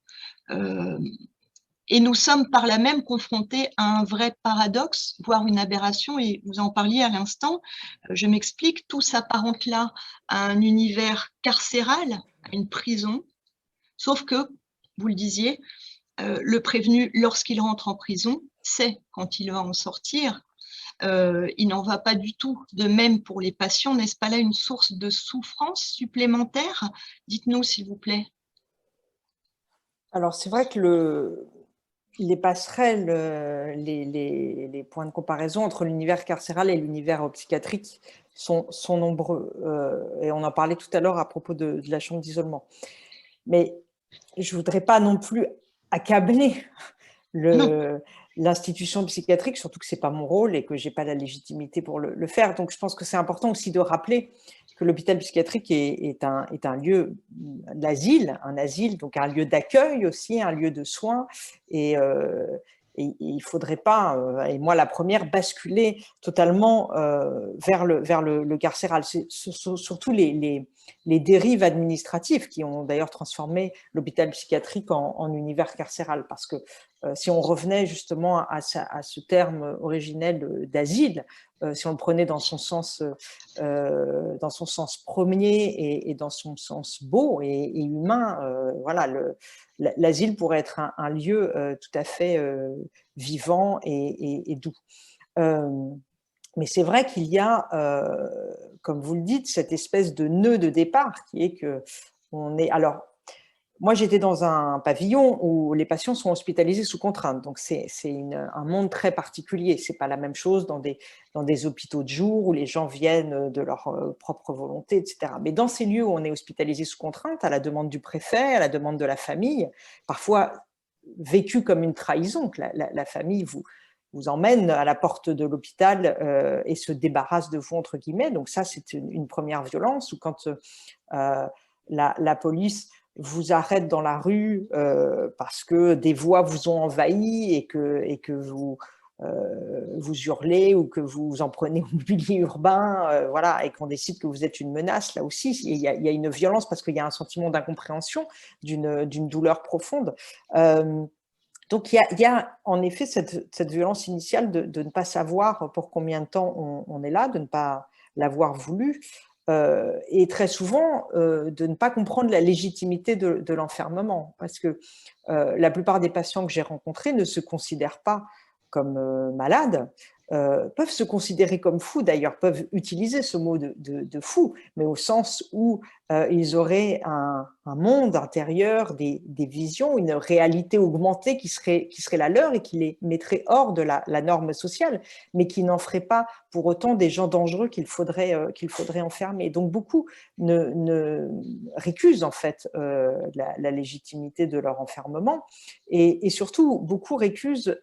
B: et nous sommes par là même confrontés à un vrai paradoxe, voire une aberration, et vous en parliez à l'instant, je m'explique, tout s'apparente là à un univers carcéral, à une prison, sauf que, vous le disiez, le prévenu, lorsqu'il rentre en prison, sait quand il va en sortir, Il n'en va pas du tout de même pour les patients. N'est-ce pas là une source de souffrance supplémentaire? Dites-nous, s'il vous plaît.
C: Alors, c'est vrai que les passerelles, les points de comparaison entre l'univers carcéral et l'univers psychiatrique sont nombreux. Et on en parlait tout à l'heure à propos de la chambre d'isolement. Mais je ne voudrais pas non plus accabler l'institution psychiatrique, surtout que ce n'est pas mon rôle et que je n'ai pas la légitimité pour le faire. Donc, je pense que c'est important aussi de rappeler que l'hôpital psychiatrique est un lieu d'asile, un asile, donc un lieu d'accueil aussi, un lieu de soins. Et il ne faudrait pas, et moi la première, basculer totalement vers le carcéral. C'est surtout les dérives administratives qui ont d'ailleurs transformé l'hôpital psychiatrique en univers carcéral. Parce que si on revenait justement à ce terme originel d'asile, si on le prenait dans son sens premier et dans son sens beau et humain, voilà, l'asile pourrait être un lieu tout à fait vivant et doux. Mais c'est vrai qu'il y a, comme vous le dites, cette espèce de nœud de départ qui est que on est. Alors, moi, j'étais dans un pavillon où les patients sont hospitalisés sous contrainte. Donc, c'est un monde très particulier. Ce n'est pas la même chose dans des hôpitaux de jour où les gens viennent de leur propre volonté, etc. Mais dans ces lieux où on est hospitalisé sous contrainte, à la demande du préfet, à la demande de la famille, parfois vécu comme une trahison, que la famille vous emmène à la porte de l'hôpital et se débarrasse de vous, entre guillemets. Donc ça, c'est une première violence. Ou quand la police vous arrête dans la rue parce que des voix vous ont envahi et que vous hurlez ou que vous en prenez au mobilier urbain, voilà, et qu'on décide que vous êtes une menace, là aussi, il y a une violence parce qu'il y a un sentiment d'incompréhension, d'une douleur profonde. Donc, il y a en effet cette violence initiale de ne pas savoir pour combien de temps on est là, de ne pas l'avoir voulu, et très souvent de ne pas comprendre la légitimité de l'enfermement. Parce que la plupart des patients que j'ai rencontrés ne se considèrent pas comme malades, peuvent se considérer comme fous, d'ailleurs, peuvent utiliser ce mot de fou, mais au sens où ils auraient un monde intérieur, des visions, une réalité augmentée qui serait la leur et qui les mettrait hors de la norme sociale, mais qui n'en ferait pas pour autant des gens dangereux qu'il faudrait enfermer. Donc beaucoup ne récusent en fait la légitimité de leur enfermement et surtout beaucoup récusent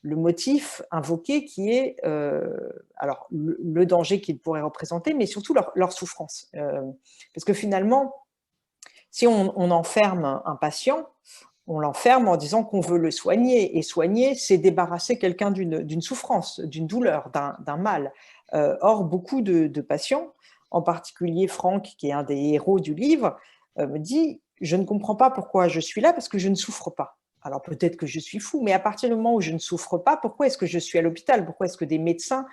C: le motif invoqué qui est alors le danger qu'ils pourraient représenter, mais surtout leur souffrance. Parce que finalement, si on enferme un patient, on l'enferme en disant qu'on veut le soigner. Et soigner, c'est débarrasser quelqu'un d'une souffrance, d'une douleur, d'un mal. Or, beaucoup de patients, en particulier Franck, qui est un des héros du livre, me dit « Je ne comprends pas pourquoi je suis là parce que je ne souffre pas. » Alors peut-être que je suis fou, mais à partir du moment où je ne souffre pas, pourquoi est-ce que je suis à l'hôpital? Pourquoi est-ce que des médecins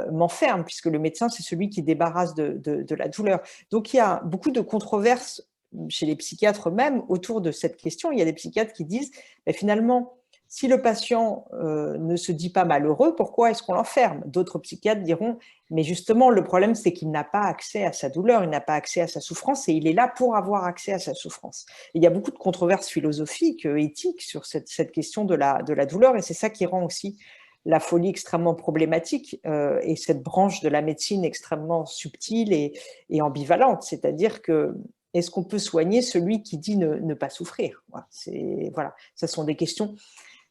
C: m'enferment? Puisque le médecin, c'est celui qui débarrasse de la douleur. Donc il y a beaucoup de controverses chez les psychiatres eux-mêmes autour de cette question. Il y a des psychiatres qui disent finalement, si le patient ne se dit pas malheureux, pourquoi est-ce qu'on l'enferme? D'autres psychiatres diront, mais justement, le problème, c'est qu'il n'a pas accès à sa douleur, il n'a pas accès à sa souffrance, et il est là pour avoir accès à sa souffrance. Et il y a beaucoup de controverses philosophiques, éthiques, sur cette question de la douleur, et c'est ça qui rend aussi la folie extrêmement problématique, et cette branche de la médecine extrêmement subtile et ambivalente. C'est-à-dire que est-ce qu'on peut soigner celui qui dit ne pas souffrir? Voilà, ce sont des questions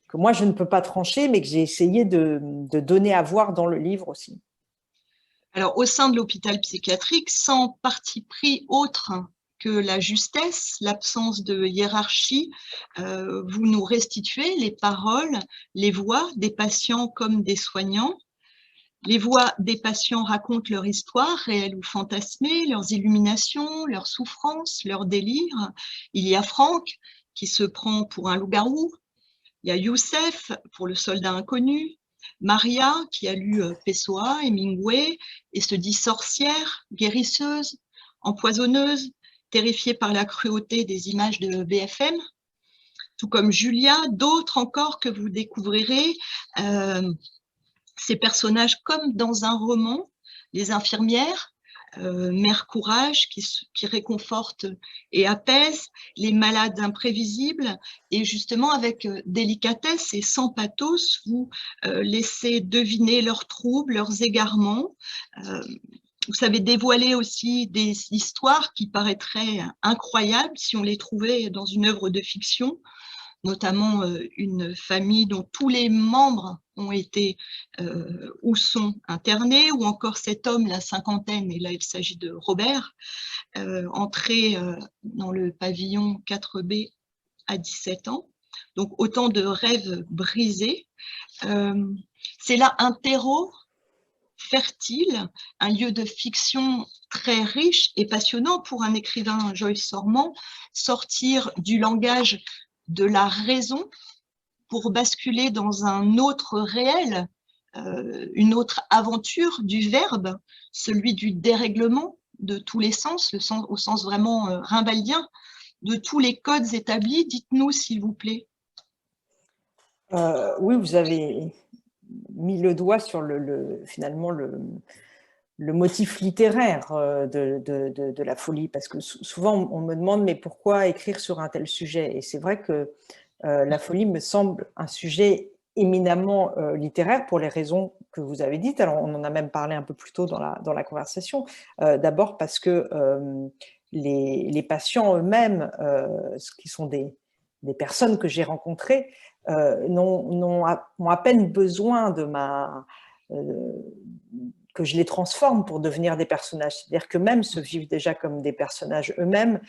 C: que moi, je ne peux pas trancher, mais que j'ai essayé de donner à voir dans le livre aussi.
B: Alors, au sein de l'hôpital psychiatrique, sans parti pris autre que la justesse, l'absence de hiérarchie, vous nous restituez les paroles, les voix des patients comme des soignants. Les voix des patients racontent leur histoire, réelle ou fantasmée, leurs illuminations, leurs souffrances, leurs délires. Il y a Franck qui se prend pour un loup-garou. Il y a Youssef pour le soldat inconnu. Maria qui a lu Pessoa, Hemingway et se dit sorcière, guérisseuse, empoisonneuse, terrifiée par la cruauté des images de BFM. Tout comme Julia, d'autres encore que vous découvrirez ces personnages comme dans un roman, les infirmières, Mère Courage qui réconforte et apaise, les malades imprévisibles, et justement avec délicatesse et sans pathos, vous laissez deviner leurs troubles, leurs égarements. Vous savez dévoiler aussi des histoires qui paraîtraient incroyables si on les trouvait dans une œuvre de fiction, notamment une famille dont tous les membres ont été ou sont internés, ou encore cet homme, la cinquantaine, et là il s'agit de Robert, entré dans le pavillon 4B à 17 ans. Donc autant de rêves brisés. C'est là un terreau fertile, un lieu de fiction très riche et passionnant pour un écrivain, Joyce Sorman, sortir du langage de la raison pour basculer dans un autre réel, une autre aventure du verbe, celui du dérèglement de tous les sens, au sens vraiment rimbaldien, de tous les codes établis. Dites-nous, s'il vous plaît.
C: Oui, vous avez mis le doigt sur finalement le motif littéraire de la folie, parce que souvent on me demande mais pourquoi écrire sur un tel sujet, et c'est vrai que la folie me semble un sujet éminemment littéraire pour les raisons que vous avez dites. Alors on en a même parlé un peu plus tôt dans la conversation. D'abord parce que les patients eux-mêmes, qui sont des personnes que j'ai rencontrées, ont à peine besoin de que je les transforme pour devenir des personnages. C'est-à-dire que même se vivent déjà comme des personnages eux-mêmes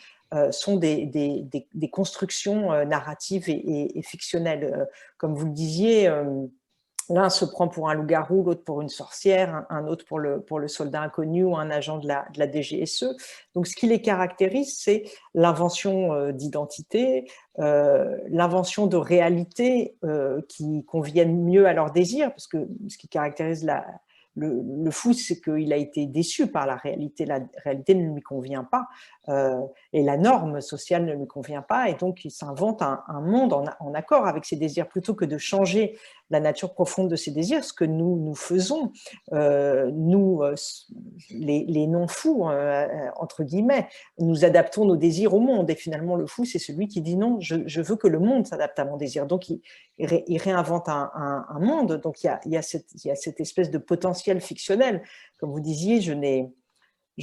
C: sont des constructions narratives et fictionnelles. Comme vous le disiez, l'un se prend pour un loup-garou, l'autre pour une sorcière, un autre pour le soldat inconnu ou un agent de la DGSE. Donc, ce qui les caractérise, c'est l'invention d'identité, l'invention de réalité qui conviennent mieux à leurs désirs, parce que ce qui caractérise le fou, c'est qu'il a été déçu par la réalité. La réalité ne lui convient pas et la norme sociale ne lui convient pas, et donc il s'invente un monde en accord avec ses désirs, plutôt que de changer la nature profonde de ses désirs, ce que nous faisons, nous, les non-fous, entre guillemets, nous adaptons nos désirs au monde, et finalement le fou, c'est celui qui dit non, je veux que le monde s'adapte à mon désir, donc il réinvente un monde. Donc il y a cette espèce de potentiel fictionnel. Comme vous disiez, je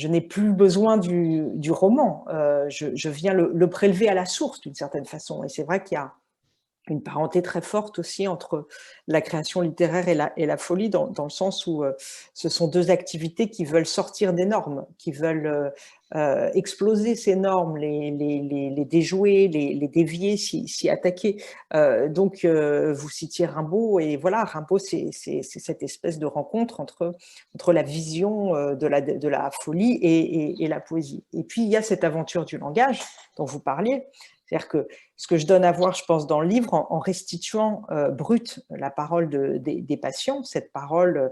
C: n'ai plus besoin du roman, je viens le prélever à la source d'une certaine façon, et c'est vrai qu'il y a une parenté très forte aussi entre la création littéraire et la folie, dans le sens où ce sont deux activités qui veulent sortir des normes, qui veulent exploser ces normes, les déjouer, les dévier, s'y attaquer. Donc, vous citiez Rimbaud, et voilà, Rimbaud, c'est cette espèce de rencontre entre la vision de la folie et la poésie. Et puis, il y a cette aventure du langage dont vous parliez. C'est-à-dire que ce que je donne à voir, je pense, dans le livre, en restituant brute la parole des patients, cette parole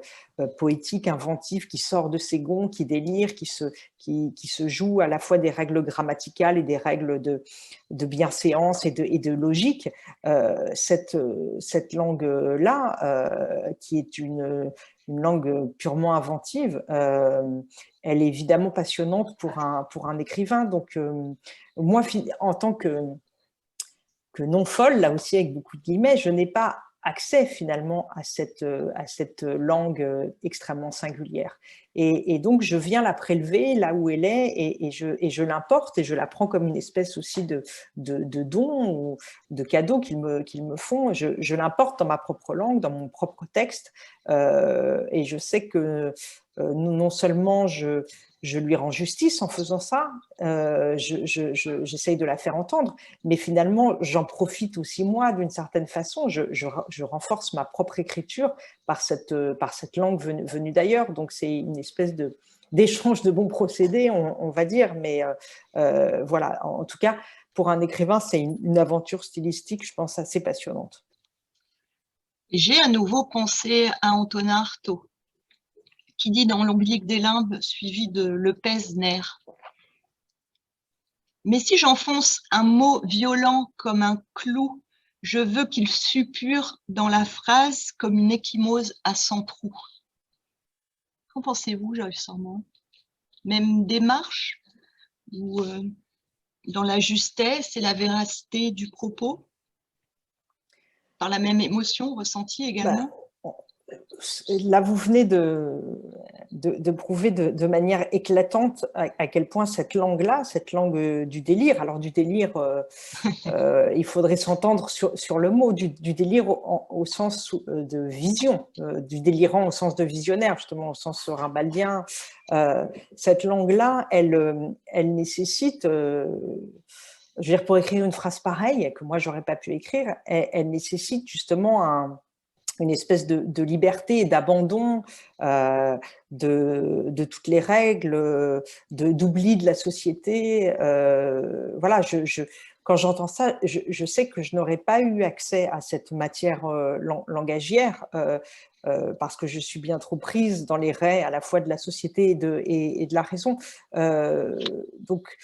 C: poétique, inventive, qui sort de ses gonds, qui délire, qui se joue à la fois des règles grammaticales et des règles de bienséance et de logique, cette langue-là, qui est une langue purement inventive, elle est évidemment passionnante pour un écrivain. Donc, moi, en tant que non-folle, là aussi avec beaucoup de guillemets, je n'ai pas accès finalement à cette langue extrêmement singulière. Et donc, je viens la prélever là où elle est, et je l'importe, et je la prends comme une espèce aussi de don ou de cadeau qu'ils me font. Je l'importe dans ma propre langue, dans mon propre texte, et je sais que non seulement je lui rends justice en faisant ça, j'essaye de la faire entendre, mais finalement, j'en profite aussi moi d'une certaine façon. Je renforce ma propre écriture par cette langue venue d'ailleurs. Donc, c'est une espèce d'échange de bons procédés, on va dire. Mais voilà, en tout cas, pour un écrivain, c'est une aventure stylistique, je pense, assez passionnante.
B: J'ai à nouveau pensé à Antonin Artaud, qui dit dans l'oblique des limbes, suivi de Le Pesner. Mais si j'enfonce un mot violent comme un clou Je veux qu'il suppure dans la phrase comme une ecchymose à 100 trous. Qu'en pensez-vous, Joyce Sormand? Même démarche ou dans la justesse et la véracité du propos, par la même émotion ressentie également?
C: Là, vous venez de prouver de manière éclatante à quel point cette langue-là, cette langue du délire, alors du délire, il faudrait s'entendre sur le mot, du délire au sens de vision, du délirant au sens de visionnaire, justement au sens rimbaldien. Cette langue-là, elle nécessite, je veux dire, pour écrire une phrase pareille, que moi, j'aurais pas pu écrire, elle nécessite justement une espèce de liberté et d'abandon de toutes les règles, d'oubli de la société. Voilà, quand j'entends ça, je sais que je n'aurais pas eu accès à cette matière langagière parce que je suis bien trop prise dans les raies à la fois de la société et de la raison. Donc,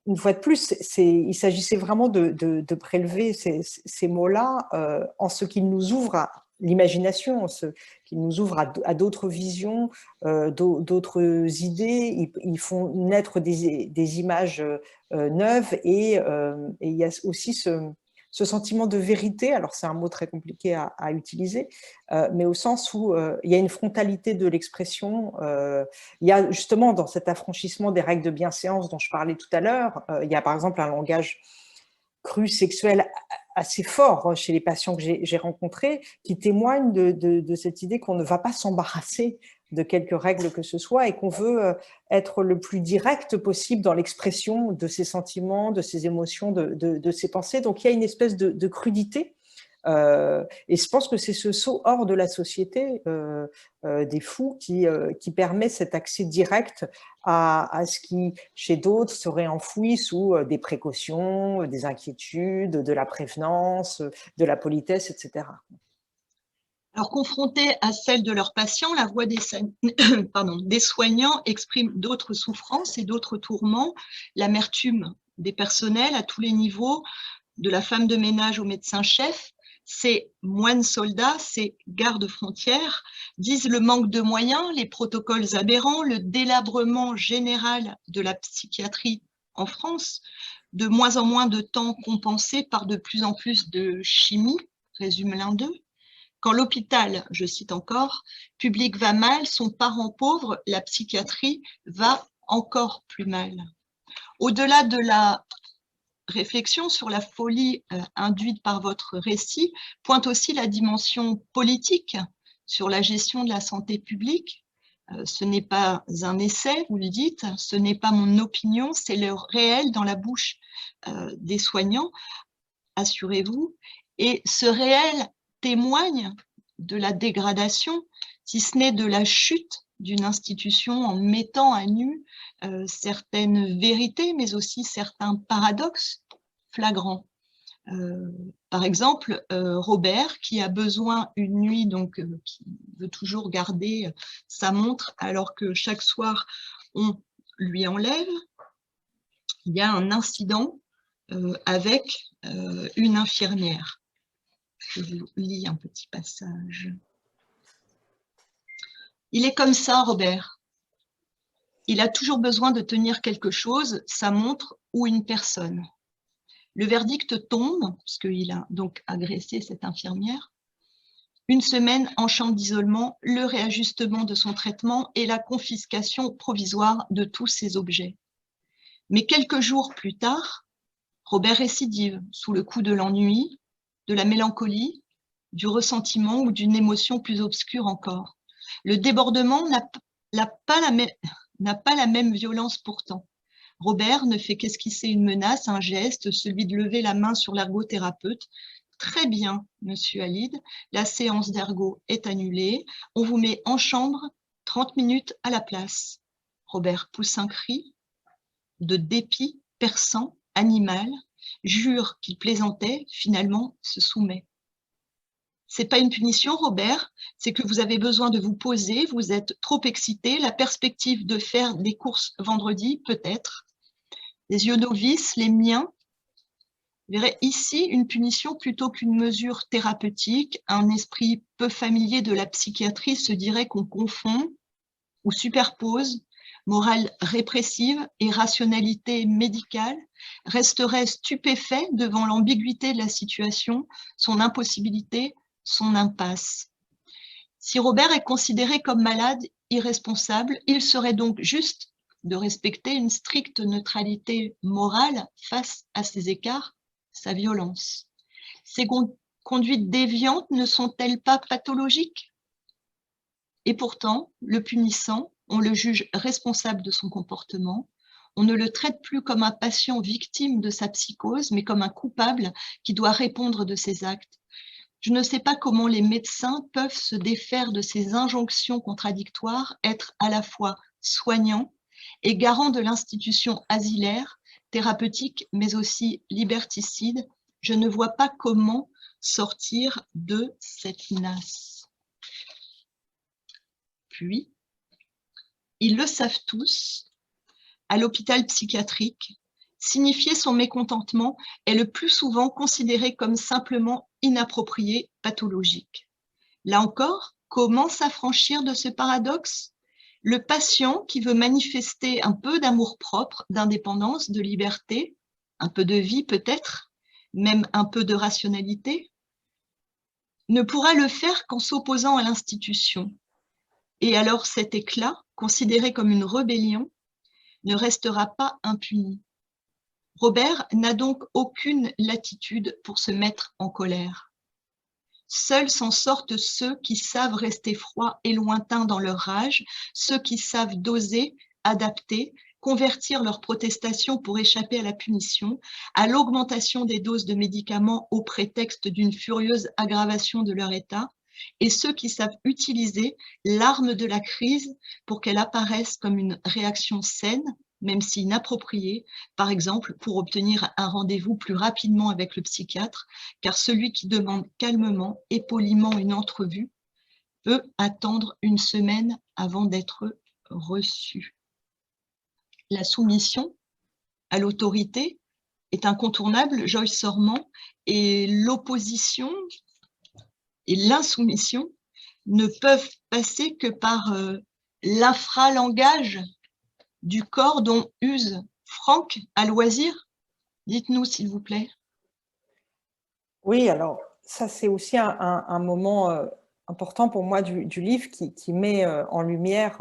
C: une fois de plus, il s'agissait vraiment de prélever ces mots-là en ce qu'ils nous ouvrent à l'imagination, en ce qu'ils nous ouvrent à d'autres visions, d'autres idées. Ils font naître des images neuves et il y a aussi ce sentiment de vérité. Alors, c'est un mot très compliqué à utiliser, mais au sens où il y a une frontalité de l'expression. Il y a justement dans cet affranchissement des règles de bienséance dont je parlais tout à l'heure, il y a par exemple un langage cru sexuel assez fort chez les patients que j'ai rencontrés qui témoignent de cette idée qu'on ne va pas s'embarrasser de quelques règles que ce soit et qu'on veut être le plus direct possible dans l'expression de ses sentiments, de ses émotions, de ses pensées. Donc il y a une espèce de crudité. Et je pense que c'est ce saut hors de la société des fous qui permet cet accès direct à ce qui, chez d'autres, serait enfoui sous des précautions, des inquiétudes, de la prévenance, de la politesse, etc.
B: Alors, confrontés à celle de leurs patients, la voix des soignants exprime d'autres souffrances et d'autres tourments, l'amertume des personnels à tous les niveaux, de la femme de ménage au médecin-chef. Ces moines soldats, ces gardes-frontières disent le manque de moyens, les protocoles aberrants, le délabrement général de la psychiatrie en France, de moins en moins de temps compensé par de plus en plus de chimie, résume l'un d'eux. Quand l'hôpital, je cite encore, public va mal, son parent pauvre, la psychiatrie va encore plus mal. Au-delà de la réflexion sur la folie induite par votre récit, pointe aussi la dimension politique sur la gestion de la santé publique. Ce n'est pas un essai, vous le dites, ce n'est pas mon opinion, c'est le réel dans la bouche des soignants, assurez-vous. Et ce réel témoigne de la dégradation, si ce n'est de la chute d'une institution en mettant à nu certaines vérités, mais aussi certains paradoxes flagrants. Par exemple, Robert, qui a besoin une nuit, donc qui veut toujours garder sa montre alors que chaque soir on lui enlève, il y a un incident avec une infirmière. Je vous lis un petit passage. Il est comme ça, Robert. Il a toujours besoin de tenir quelque chose, sa montre ou une personne. Le verdict tombe, puisqu'il a donc agressé cette infirmière. Une semaine en chambre d'isolement, le réajustement de son traitement et la confiscation provisoire de tous ses objets. Mais quelques jours plus tard, Robert récidive sous le coup de l'ennui, de la mélancolie, du ressentiment ou d'une émotion plus obscure encore. Le débordement n'a pas la même violence pourtant. Robert ne fait qu'esquisser une menace, un geste, celui de lever la main sur l'ergothérapeute. Très bien, monsieur Halid, la séance d'ergo est annulée. On vous met en chambre 30 minutes à la place. Robert pousse un cri de dépit perçant, animal, jure qu'il plaisantait, finalement se soumet. C'est pas une punition, Robert, c'est que vous avez besoin de vous poser, vous êtes trop excité, la perspective de faire des courses vendredi, peut-être. Les yeux novices, les miens, Vous verrez ici une punition plutôt qu'une mesure thérapeutique. Un esprit peu familier de la psychiatrie se dirait qu'on confond ou superpose morale répressive et rationalité médicale, resterait stupéfait devant l'ambiguïté de la situation, son impossibilité, son impasse. Si Robert est considéré comme malade, irresponsable, il serait donc juste de respecter une stricte neutralité morale face à ces écarts, sa violence. Ces conduites déviantes ne sont-elles pas pathologiques? Et pourtant, le punissant, on le juge responsable de son comportement, on ne le traite plus comme un patient victime de sa psychose, mais comme un coupable qui doit répondre de ses actes. Je ne sais pas comment les médecins peuvent se défaire de ces injonctions contradictoires, être à la fois soignants et garants de l'institution asilaire, thérapeutique, mais aussi liberticide. Je ne vois pas comment sortir de cette nasse. Puis, ils le savent tous, à l'hôpital psychiatrique, signifier son mécontentement est le plus souvent considéré comme simplement inapproprié, pathologique. Là encore, comment s'affranchir de ce paradoxe? Le patient qui veut manifester un peu d'amour-propre, d'indépendance, de liberté, un peu de vie peut-être, même un peu de rationalité, ne pourra le faire qu'en s'opposant à l'institution. Et alors cet éclat, considéré comme une rébellion, ne restera pas impuni. Robert n'a donc aucune latitude pour se mettre en colère. Seuls s'en sortent ceux qui savent rester froids et lointains dans leur rage, ceux qui savent doser, adapter, convertir leurs protestations pour échapper à la punition, à l'augmentation des doses de médicaments au prétexte d'une furieuse aggravation de leur état, et ceux qui savent utiliser l'arme de la crise pour qu'elle apparaisse comme une réaction saine, même si inappropriée, par exemple pour obtenir un rendez-vous plus rapidement avec le psychiatre, car celui qui demande calmement et poliment une entrevue peut attendre une semaine avant d'être reçu. La soumission à l'autorité est incontournable, Joyce Sorman, et l'opposition et l'insoumission ne peuvent passer que par l'infralangage du corps dont use Franck à loisir. Dites-nous, s'il vous plaît.
C: Oui, alors ça, c'est aussi un moment important pour moi du livre qui met en lumière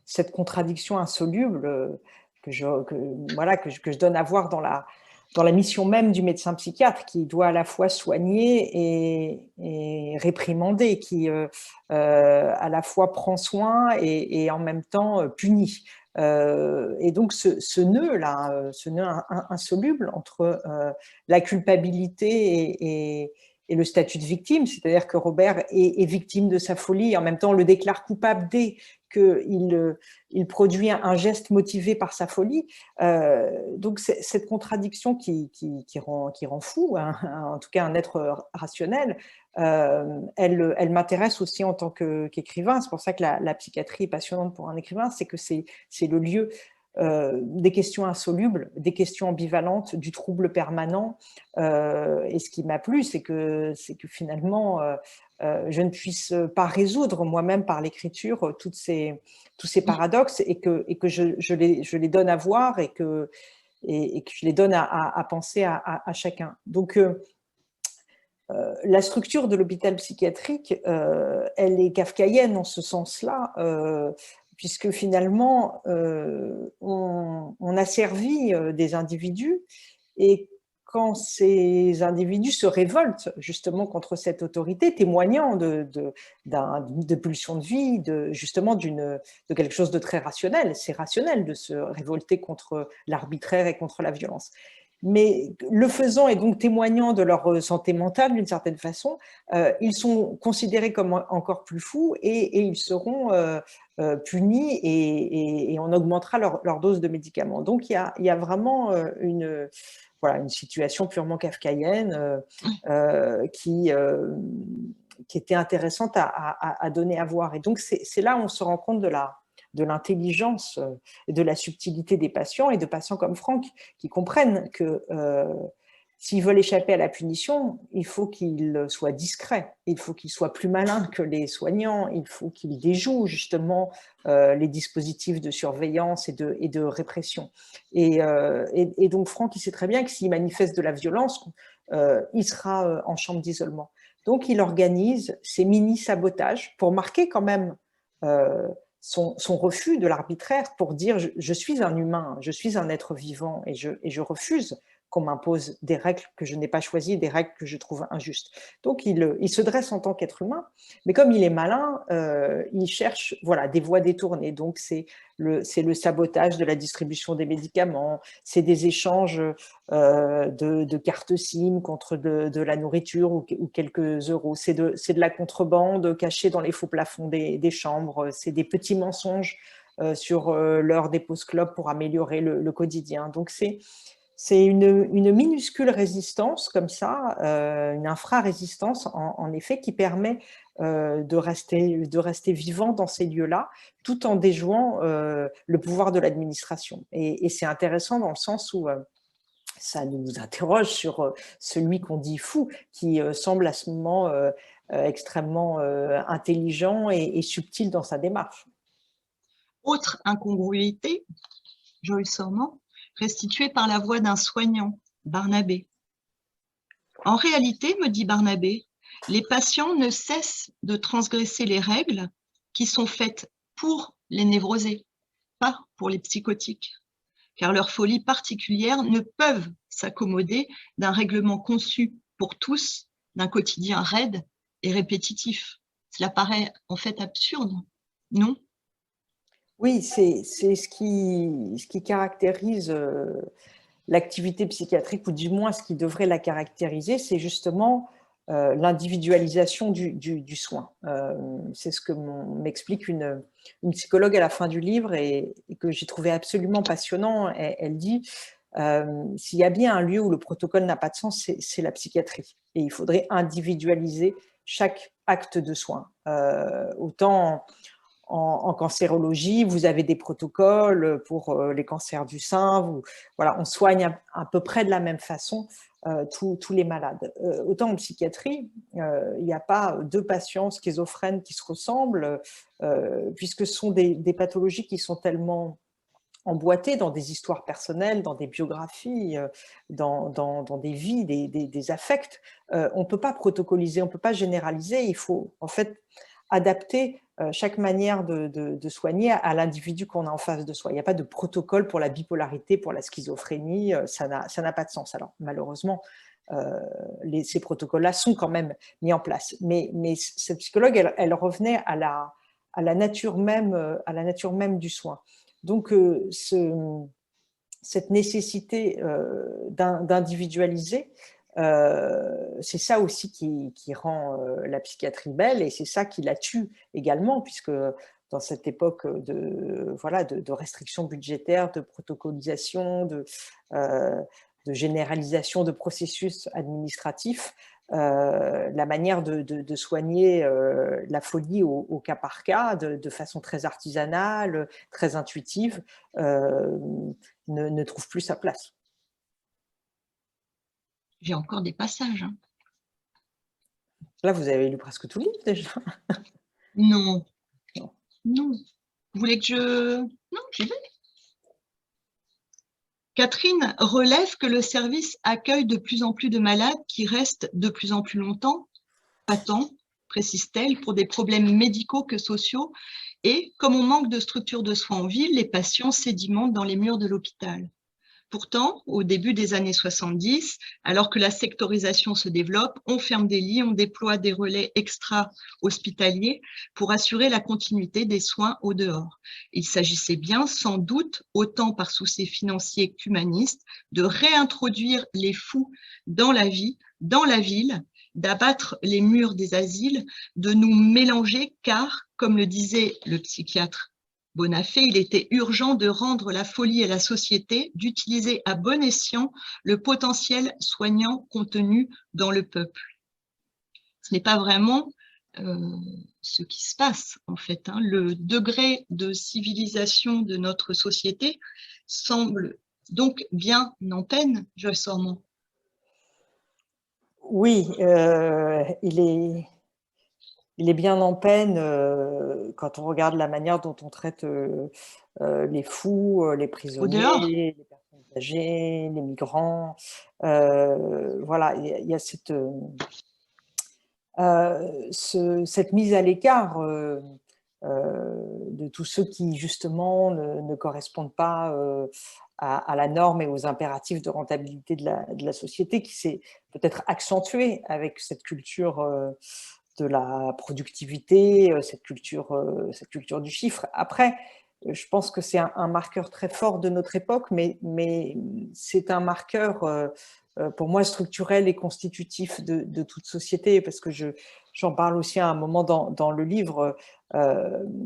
C: cette contradiction insoluble que je donne à voir dans la mission même du médecin psychiatre, qui doit à la fois soigner et réprimander, qui à la fois prend soin et en même temps punit. Et donc ce nœud-là, ce nœud insoluble entre la culpabilité et le statut de victime, c'est-à-dire que Robert est victime de sa folie et en même temps le déclare coupable dès qu'il produit un geste motivé par sa folie. Donc cette contradiction qui rend fou, hein, en tout cas un être rationnel, elle m'intéresse aussi en tant qu'écrivain. C'est pour ça que la psychiatrie est passionnante pour un écrivain, c'est que c'est le lieu des questions insolubles, des questions ambivalentes, du trouble permanent. Et ce qui m'a plu, c'est que finalement, je ne puisse pas résoudre moi-même par l'écriture tous ces paradoxes et que je les donne à voir et que je les donne à penser à chacun. Donc, la structure de l'hôpital psychiatrique, elle est kafkaïenne en ce sens-là, puisque finalement, on a servi des individus et quand ces individus se révoltent justement contre cette autorité, témoignant de pulsions de vie, justement de quelque chose de très rationnel, c'est rationnel de se révolter contre l'arbitraire et contre la violence. Mais le faisant et donc témoignant de leur santé mentale d'une certaine façon, ils sont considérés comme encore plus fous et ils seront punis et on augmentera leur dose de médicaments. Donc il y a vraiment une situation purement kafkaïenne qui était intéressante à donner à voir. Et donc c'est là où on se rend compte de l'intelligence et de la subtilité des patients et de patients comme Franck qui comprennent que S'ils veulent échapper à la punition, il faut qu'ils soient discrets, il faut qu'ils soient plus malins que les soignants, il faut qu'ils déjouent justement les dispositifs de surveillance et de répression. Et donc Franck, il sait très bien que s'il manifeste de la violence, il sera en chambre d'isolement. Donc il organise ces mini-sabotages pour marquer quand même son refus de l'arbitraire, pour dire je suis un humain, je suis un être vivant et je refuse qu'on m'impose des règles que je n'ai pas choisies, des règles que je trouve injustes. Donc, il se dresse en tant qu'être humain, mais comme il est malin, il cherche voilà, des voies détournées. Donc, c'est le sabotage de la distribution des médicaments, c'est des échanges de cartes SIM contre de la nourriture ou quelques euros, c'est de la contrebande cachée dans les faux plafonds des chambres, c'est des petits mensonges sur l'heure des pauses clopes pour améliorer le quotidien. Donc, c'est une minuscule résistance comme ça, une infra-résistance en effet, qui permet de rester vivant dans ces lieux-là, tout en déjouant le pouvoir de l'administration. Et c'est intéressant dans le sens où ça nous interroge sur celui qu'on dit fou, qui semble à ce moment extrêmement intelligent et subtil dans sa démarche.
B: Autre incongruité, Joyce Sorman, restituée par la voix d'un soignant, Barnabé. En réalité, me dit Barnabé, les patients ne cessent de transgresser les règles qui sont faites pour les névrosés, pas pour les psychotiques, car leurs folies particulières ne peuvent s'accommoder d'un règlement conçu pour tous, d'un quotidien raide et répétitif. Cela paraît en fait absurde, non ?
C: Oui, c'est ce qui caractérise l'activité psychiatrique, ou du moins ce qui devrait la caractériser, c'est justement l'individualisation du soin. C'est ce que m'explique une psychologue à la fin du livre et que j'ai trouvé absolument passionnant. Elle dit s'il y a bien un lieu où le protocole n'a pas de sens, c'est la psychiatrie. Et il faudrait individualiser chaque acte de soin. Autant en cancérologie, vous avez des protocoles pour les cancers du sein. Voilà, on soigne à peu près de la même façon tous les malades. Autant en psychiatrie, il n'y a pas deux patients schizophrènes qui se ressemblent, puisque ce sont des pathologies qui sont tellement emboîtées dans des histoires personnelles, dans des biographies, dans des vies, des affects. On ne peut pas protocoliser, on ne peut pas généraliser. Il faut en fait adapter chaque manière de soigner à l'individu qu'on a en face de soi. Il n'y a pas de protocole pour la bipolarité, pour la schizophrénie, ça n'a pas de sens. Alors malheureusement, ces protocoles-là sont quand même mis en place. Mais cette psychologue, elle revenait à la nature même du soin. Donc cette nécessité d'individualiser, c'est ça aussi qui rend la psychiatrie belle, et c'est ça qui la tue également, puisque dans cette époque de restrictions budgétaires, de protocolisation, de généralisation de processus administratifs, la manière de soigner la folie au cas par cas, de façon très artisanale, très intuitive, ne trouve plus sa place.
B: J'ai encore des passages. Hein.
C: Là, vous avez lu presque tout le livre déjà.
B: Non. Non. Vous voulez que je... Non, j'y vais. Catherine relève que le service accueille de plus en plus de malades qui restent de plus en plus longtemps, pas tant, précise-t-elle, pour des problèmes médicaux que sociaux, et comme on manque de structures de soins en ville, les patients sédimentent dans les murs de l'hôpital. Pourtant, au début des années 70, alors que la sectorisation se développe, on ferme des lits, on déploie des relais extra-hospitaliers pour assurer la continuité des soins au dehors. Il s'agissait bien, sans doute, autant par souci financier qu'humaniste, de réintroduire les fous dans la vie, dans la ville, d'abattre les murs des asiles, de nous mélanger, car, comme le disait le psychiatre Bonafé, il était urgent de rendre la folie à la société, d'utiliser à bon escient le potentiel soignant contenu dans le peuple. Ce n'est pas vraiment ce qui se passe, en fait. Hein. Le degré de civilisation de notre société semble donc bien en peine, Joyce Sorman.
C: Oui, il est bien en peine quand on regarde la manière dont on traite les fous, les
B: Au dehors,
C: prisonniers, les personnes âgées, les migrants. Voilà, il y a cette mise à l'écart de tous ceux qui, justement, ne correspondent pas à la norme et aux impératifs de rentabilité de la société, qui s'est peut-être accentuée avec cette culture de la productivité, cette culture du chiffre. Après, je pense que c'est un marqueur très fort de notre époque, mais c'est un marqueur, pour moi, structurel et constitutif de toute société, parce que j'en parle aussi à un moment dans le livre.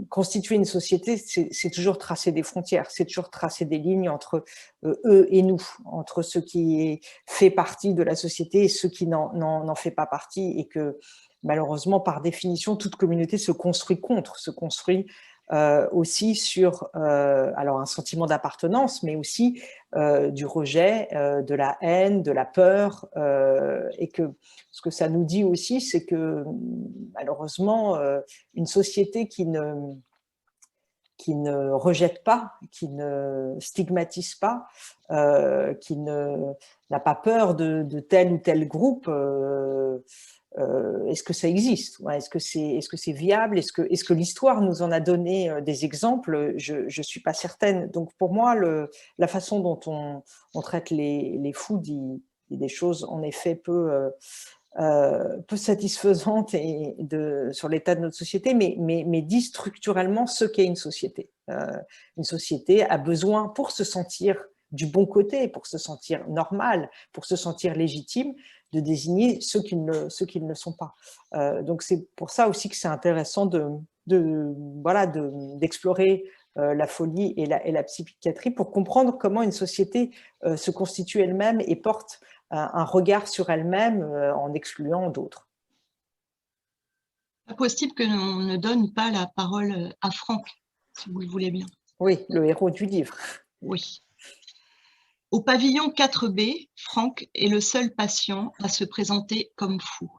C: Constituer une société, c'est toujours tracer des frontières, c'est toujours tracer des lignes entre eux et nous, entre ce qui fait partie de la société et ceux qui n'en fait pas partie, et que malheureusement, par définition, toute communauté se construit aussi sur alors un sentiment d'appartenance, mais aussi du rejet, de la haine, de la peur, et que ce que ça nous dit aussi, c'est que malheureusement, une société qui ne rejette pas, qui ne stigmatise pas, qui n'a pas peur de tel ou tel groupe, est-ce que ça existe? Est-ce que c'est viable? Est-ce que l'histoire nous en a donné des exemples? Je ne suis pas certaine. Donc pour moi, la façon dont on traite les fous dit des choses en effet peu satisfaisantes sur l'état de notre société, mais dit structurellement ce qu'est une société. Une société a besoin, pour se sentir du bon côté, pour se sentir normal, pour se sentir légitime, de désigner ceux qui ne le sont pas. Donc c'est pour ça aussi que c'est intéressant d'explorer la folie et la psychiatrie pour comprendre comment une société se constitue elle-même et porte un regard sur elle-même en excluant d'autres.
B: pas possible que l'on ne donne pas la parole à Franck, si vous le voulez bien.
C: Oui, le héros du livre.
B: Oui. Au pavillon 4B, Franck est le seul patient à se présenter comme fou.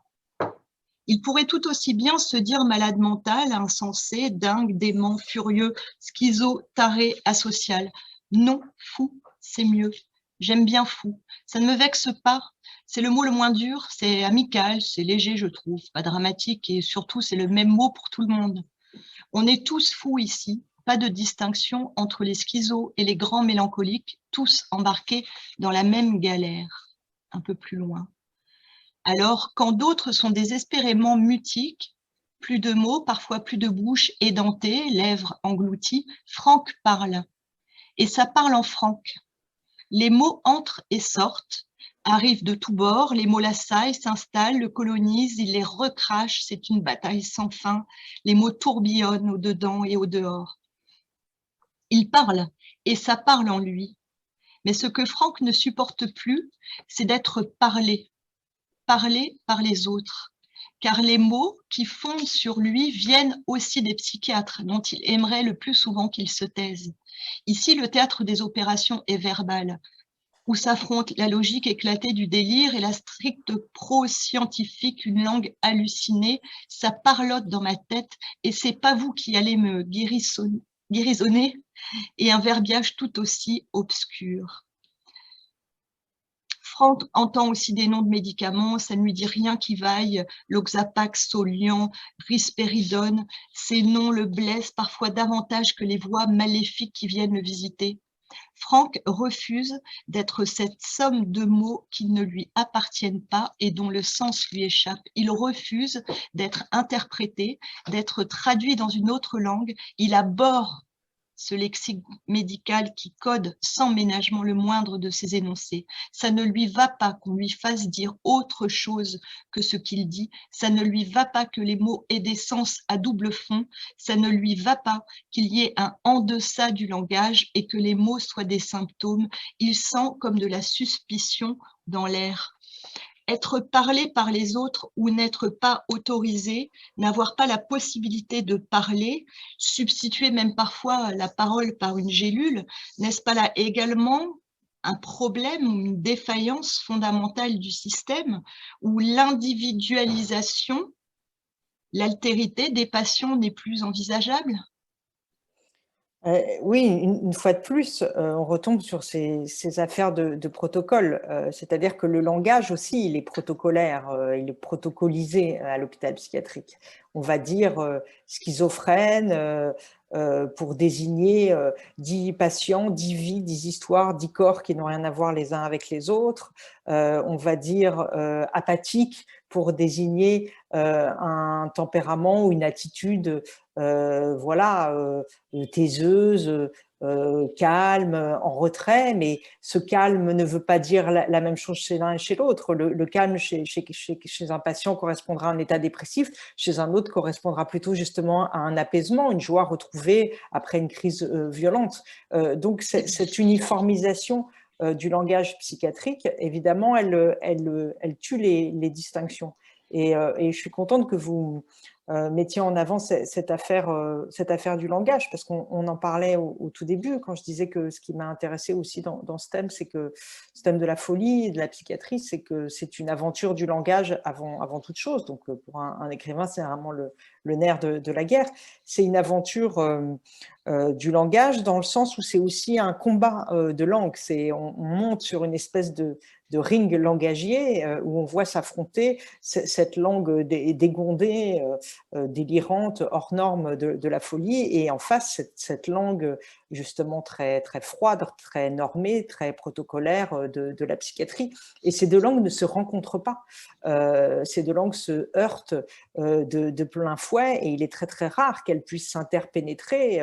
B: Il pourrait tout aussi bien se dire malade mental, insensé, dingue, dément, furieux, schizo, taré, asocial. Non, fou, c'est mieux. J'aime bien fou. Ça ne me vexe pas. C'est le mot le moins dur, c'est amical, c'est léger, je trouve, pas dramatique, et surtout, c'est le même mot pour tout le monde. On est tous fous ici, pas de distinction entre les schizos et les grands mélancoliques, tous embarqués dans la même galère, un peu plus loin. Alors, quand d'autres sont désespérément mutiques, plus de mots, parfois plus de bouche, édentée, lèvres englouties, Franck parle. Et ça parle en Franck. Les mots entrent et sortent, arrivent de tous bords, les mots l'assaillent, s'installent, le colonisent, ils les recrachent, c'est une bataille sans fin. Les mots tourbillonnent au-dedans et au-dehors. Il parle, et ça parle en lui. Mais ce que Franck ne supporte plus, c'est d'être parlé par les autres, car les mots qui fondent sur lui viennent aussi des psychiatres dont il aimerait le plus souvent qu'ils se taisent. Ici, le théâtre des opérations est verbal, où s'affrontent la logique éclatée du délire et la stricte pro-scientifique, une langue hallucinée. Ça parlote dans ma tête et c'est pas vous qui allez me guérisonner, et un verbiage tout aussi obscur. Franck entend aussi des noms de médicaments, ça ne lui dit rien qui vaille, Loxapax, Soliant, Risperidone, ces noms le blessent parfois davantage que les voix maléfiques qui viennent le visiter. Franck refuse d'être cette somme de mots qui ne lui appartiennent pas et dont le sens lui échappe. Il refuse d'être interprété, d'être traduit dans une autre langue. Il abhorre ce lexique médical qui code sans ménagement le moindre de ses énoncés. Ça ne lui va pas qu'on lui fasse dire autre chose que ce qu'il dit. Ça ne lui va pas que les mots aient des sens à double fond. Ça ne lui va pas qu'il y ait un en deçà du langage et que les mots soient des symptômes. Il sent comme de la suspicion dans l'air. Être parlé par les autres ou n'être pas autorisé, n'avoir pas la possibilité de parler, substituer même parfois la parole par une gélule, n'est-ce pas là également un problème ou une défaillance fondamentale du système où l'individualisation, l'altérité des patients n'est plus envisageable?
C: Oui, une fois de plus, on retombe sur ces affaires de protocole. C'est-à-dire que le langage aussi, il est protocolaire, il est protocolisé à l'hôpital psychiatrique. On va dire schizophrène pour désigner 10 patients, 10 vies, 10 histoires, 10 corps qui n'ont rien à voir les uns avec les autres. On va dire apathique pour désigner un tempérament ou une attitude voilà, taiseuse, calme, en retrait, mais ce calme ne veut pas dire la même chose chez l'un et chez l'autre. Le calme chez un patient correspondra à un état dépressif, chez un autre correspondra plutôt justement à un apaisement, une joie retrouvée après une crise violente. Donc cette uniformisation du langage psychiatrique, évidemment, elle tue les distinctions. Et je suis contente que vous mettiez en avant cette affaire du langage, parce qu'on en parlait au tout début, quand je disais que ce qui m'a intéressé aussi dans ce thème, c'est que ce thème de la folie et de la psychiatrie, c'est que c'est une aventure du langage avant toute chose. Donc pour un écrivain, c'est vraiment le nerf de la guerre. C'est une aventure du langage dans le sens où c'est aussi un combat de langue. On monte sur une espèce de ring langagier où on voit s'affronter cette langue dégondée, délirante, hors norme de la folie, et en face cette langue justement très, très froide, très normée, très protocolaire de la psychiatrie. Et ces deux langues ne se rencontrent pas. Ces deux langues se heurtent de plein fouet, et il est très très rare qu'elles puissent s'interpénétrer,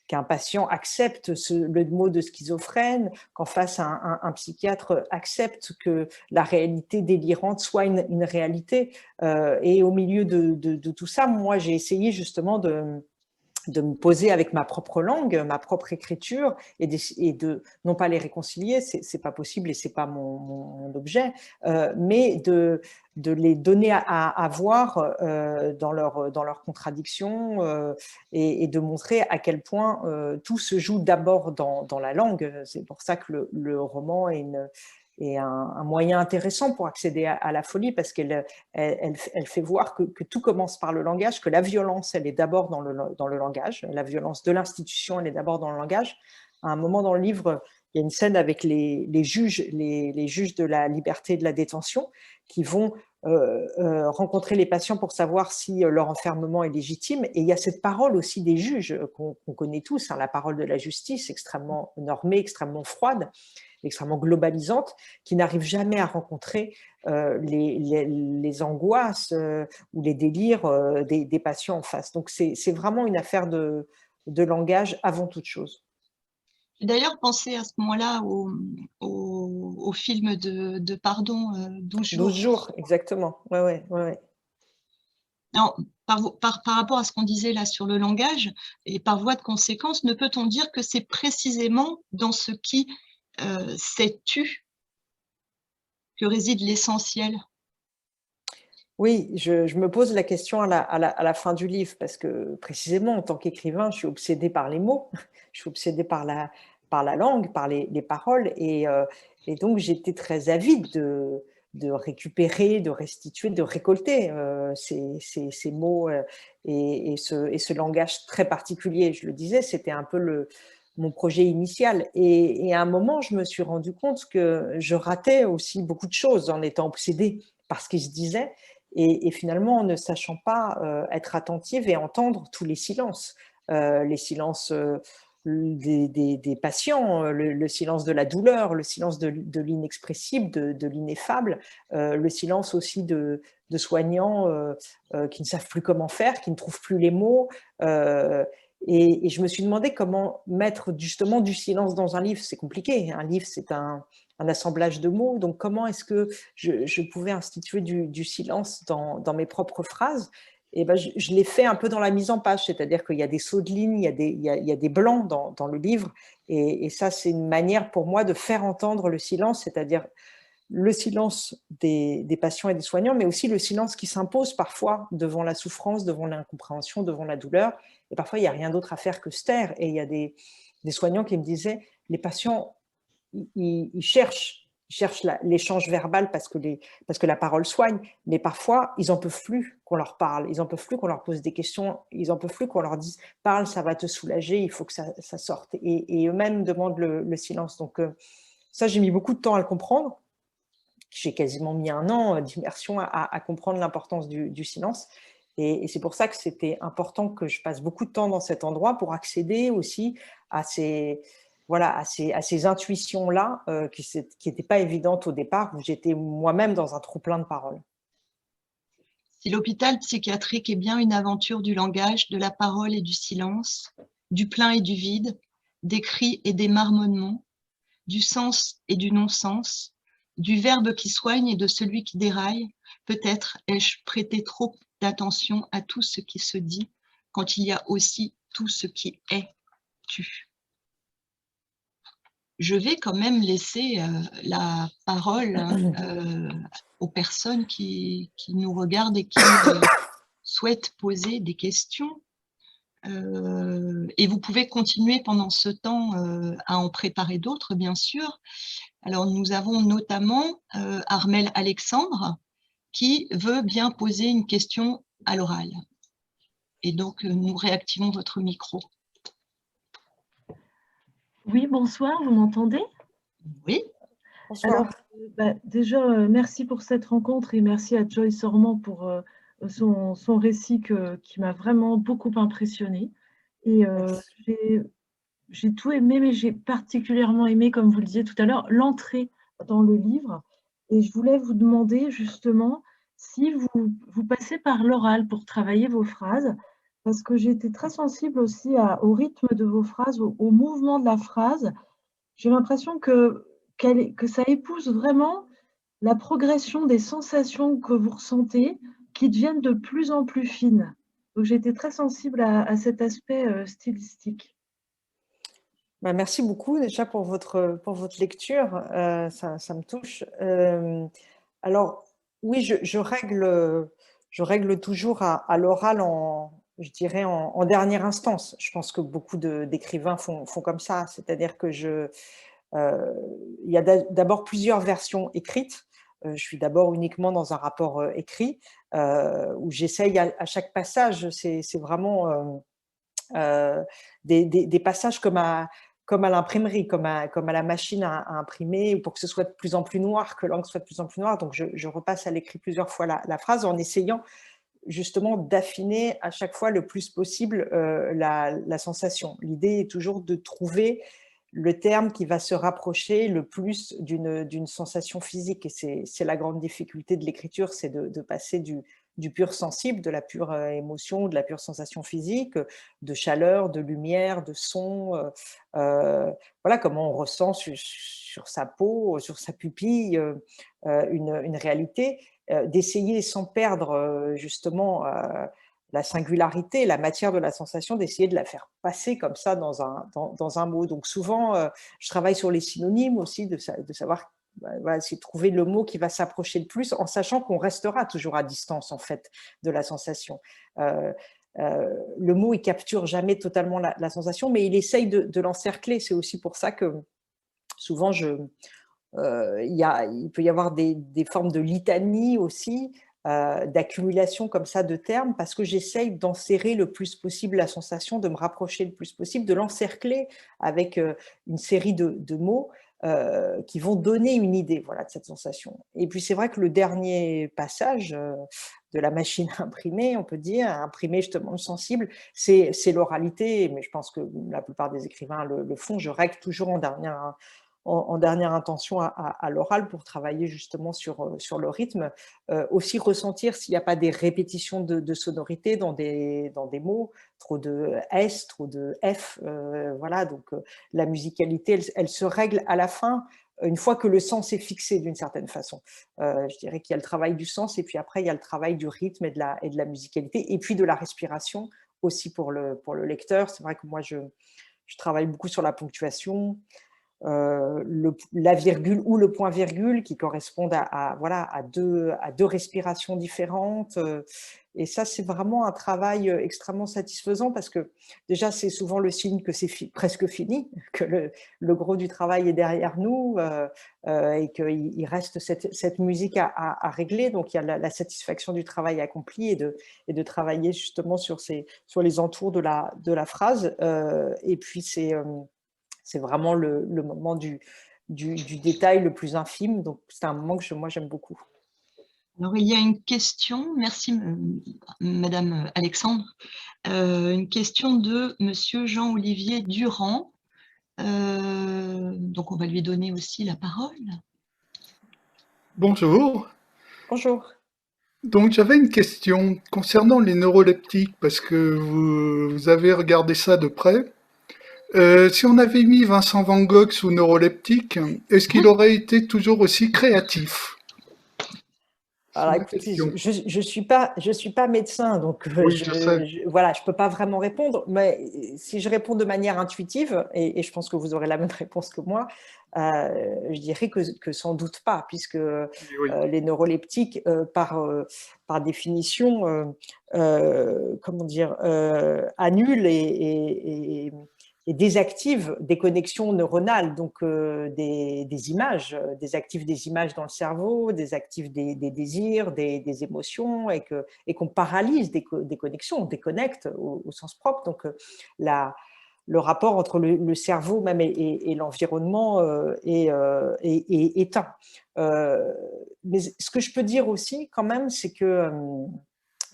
C: qu'un patient accepte le mot de schizophrène, qu'en face un psychiatre accepte que la réalité délirante soit une réalité. Et au milieu de tout ça, moi j'ai essayé justement de me poser avec ma propre langue, ma propre écriture, et de non pas les réconcilier, c'est pas possible et c'est pas mon objet, mais de les donner à voir dans leur contradiction, et de montrer à quel point tout se joue d'abord dans la langue. C'est pour ça que le roman est un moyen intéressant pour accéder à la folie, parce qu'elle fait voir que tout commence par le langage, que la violence, elle est d'abord dans le langage, la violence de l'institution, elle est d'abord dans le langage. À un moment dans le livre, il y a une scène avec les juges de la liberté et de la détention qui vont rencontrer les patients pour savoir si leur enfermement est légitime. Et il y a cette parole aussi des juges qu'on connaît tous, hein, la parole de la justice, extrêmement normée, extrêmement froide, extrêmement globalisante, qui n'arrive jamais à rencontrer les angoisses ou les délires des patients en face. Donc c'est vraiment une affaire de langage avant toute chose.
B: J'ai d'ailleurs pensé à ce moment-là au film de Pardon, 12 jours.
C: 12 jours, exactement. Ouais.
B: Alors, par rapport à ce qu'on disait là sur le langage, et par voie de conséquence, ne peut-on dire que c'est précisément dans ce qui s'est tu que réside l'essentiel?
C: Oui, je me pose la question à la fin du livre, parce que précisément en tant qu'écrivain, je suis obsédée par les mots, je suis obsédée par la langue, par les paroles, et donc j'étais très avide de récupérer, de restituer, de récolter ces mots et ce langage très particulier. Je le disais, c'était un peu mon projet initial. Et à un moment, je me suis rendu compte que je ratais aussi beaucoup de choses en étant obsédée par ce qui se disait, et finalement en ne sachant pas être attentive et entendre tous les silences des patients, le silence de la douleur, le silence de l'inexpressible, de l'ineffable, le silence aussi de soignants qui ne savent plus comment faire, qui ne trouvent plus les mots. Et je me suis demandé comment mettre justement du silence dans un livre. C'est compliqué, un livre c'est un assemblage de mots, donc comment est-ce que je pouvais instituer du silence dans mes propres phrases? Et ben, je l'ai fait un peu dans la mise en page, c'est-à-dire qu'il y a des sauts de ligne, il y a des blancs dans le livre, et ça c'est une manière pour moi de faire entendre le silence, c'est-à-dire le silence des patients et des soignants, mais aussi le silence qui s'impose parfois devant la souffrance, devant l'incompréhension, devant la douleur, et parfois il n'y a rien d'autre à faire que se taire. Et il y a des soignants qui me disaient, les patients, ils cherchent l'échange verbal parce que la parole soigne, mais parfois, ils n'en peuvent plus qu'on leur parle, ils n'en peuvent plus qu'on leur pose des questions, ils n'en peuvent plus qu'on leur dise « parle, ça va te soulager, il faut que ça sorte ». Et eux-mêmes demandent le silence. Donc ça, j'ai mis beaucoup de temps à le comprendre. J'ai quasiment mis 1 an d'immersion à comprendre l'importance du silence. Et c'est pour ça que c'était important que je passe beaucoup de temps dans cet endroit pour accéder aussi à ces intuitions-là qui n'étaient pas évidentes au départ, où j'étais moi-même dans un trop-plein de paroles.
B: Si l'hôpital psychiatrique est bien une aventure du langage, de la parole et du silence, du plein et du vide, des cris et des marmonnements, du sens et du non-sens, du verbe qui soigne et de celui qui déraille, peut-être ai-je prêté trop d'attention à tout ce qui se dit quand il y a aussi tout ce qui est tu. Je vais quand même laisser la parole aux personnes qui nous regardent et qui souhaitent poser des questions. Et vous pouvez continuer pendant ce temps à en préparer d'autres, bien sûr. Alors, nous avons notamment Armelle Alexandre qui veut bien poser une question à l'oral. Et donc, nous réactivons votre micro.
D: Oui, bonsoir, vous m'entendez?
B: Oui.
D: Bonsoir. Alors, déjà, merci pour cette rencontre et merci à Joyce Ormand pour son récit qui m'a vraiment beaucoup impressionnée. Et j'ai tout aimé, mais j'ai particulièrement aimé, comme vous le disiez tout à l'heure, l'entrée dans le livre. Et je voulais vous demander justement si vous passez par l'oral pour travailler vos phrases, parce que j'ai été très sensible aussi au rythme de vos phrases, au mouvement de la phrase. J'ai l'impression que ça épouse vraiment la progression des sensations que vous ressentez qui deviennent de plus en plus fines. Donc j'ai été très sensible à cet aspect stylistique.
C: Merci beaucoup déjà pour votre lecture, ça me touche. Alors oui, je règle toujours à l'oral, je dirais en dernière instance. Je pense que beaucoup d'écrivains font comme ça, c'est-à-dire que il y a d'abord plusieurs versions écrites. Je suis d'abord uniquement dans un rapport écrit, où j'essaye à chaque passage, c'est vraiment des passages comme à l'imprimerie, comme à la machine à imprimer, pour que ce soit de plus en plus noir, que l'encre soit de plus en plus noire. Donc, je repasse à l'écrit plusieurs fois la phrase en essayant justement d'affiner à chaque fois le plus possible la sensation. L'idée est toujours de trouver le terme qui va se rapprocher le plus d'une sensation physique. Et c'est la grande difficulté de l'écriture, c'est de passer du pur sensible, de la pure émotion, de la pure sensation physique, de chaleur, de lumière, de son, voilà comment on ressent sur sa peau, sur sa pupille, une réalité, d'essayer sans perdre justement la singularité, la matière de la sensation, d'essayer de la faire passer comme ça dans un mot. Donc souvent, je travaille sur les synonymes aussi, de savoir voilà, c'est trouver le mot qui va s'approcher le plus, en sachant qu'on restera toujours à distance en fait de la sensation. Le mot, il capture jamais totalement la sensation, mais il essaye de l'encercler. C'est aussi pour ça que souvent, il peut y avoir des formes de litanie aussi, d'accumulation comme ça de termes, parce que j'essaye d'enserrer le plus possible la sensation, de me rapprocher le plus possible, de l'encercler avec une série de mots qui vont donner une idée, voilà, de cette sensation. Et puis c'est vrai que le dernier passage de la machine à imprimer, on peut dire, à imprimer justement le sensible, c'est l'oralité, mais je pense que la plupart des écrivains le font. Je règle toujours en dernière intention à l'oral pour travailler justement sur le rythme, aussi ressentir s'il n'y a pas des répétitions de sonorités dans des mots, trop de S, trop de F, voilà, donc la musicalité, elle se règle à la fin, une fois que le sens est fixé d'une certaine façon. Je dirais qu'il y a le travail du sens et puis après il y a le travail du rythme et de la musicalité et puis de la respiration aussi pour le lecteur. C'est vrai que moi je travaille beaucoup sur la ponctuation, la virgule ou le point-virgule qui correspondent voilà, à deux respirations différentes. Et ça, c'est vraiment un travail extrêmement satisfaisant parce que déjà, c'est souvent le signe que c'est presque fini, que le gros du travail est derrière nous et qu'il reste cette musique à régler. Donc, il y a la satisfaction du travail accompli et de travailler justement sur les entours de la phrase. Et puis, c'est vraiment le moment du détail le plus infime. Donc, c'est un moment que moi, j'aime beaucoup.
B: Alors, il y a une question, merci Madame Alexandre, une question de Monsieur Jean-Olivier Durand. Donc, on va lui donner aussi la parole.
E: Bonjour.
C: Bonjour.
E: Donc, j'avais une question concernant les neuroleptiques, parce que vous avez regardé ça de près. Si on avait mis Vincent Van Gogh sous neuroleptique, est-ce qu'il aurait été toujours aussi créatif?
C: Alors, écoutez, je suis pas médecin, donc
E: oui,
C: voilà, je peux pas vraiment répondre. Mais si je réponds de manière intuitive, et je pense que vous aurez la même réponse que moi, je dirais que sans doute pas, puisque oui. Les neuroleptiques, par définition, comment dire, annulent et désactive des connexions neuronales, donc des images, désactive des images dans le cerveau, désactive des désirs, des émotions, et qu'on paralyse des connexions, on déconnecte au sens propre. Donc le rapport entre le cerveau même et l'environnement est éteint. Mais ce que je peux dire aussi quand même, c'est que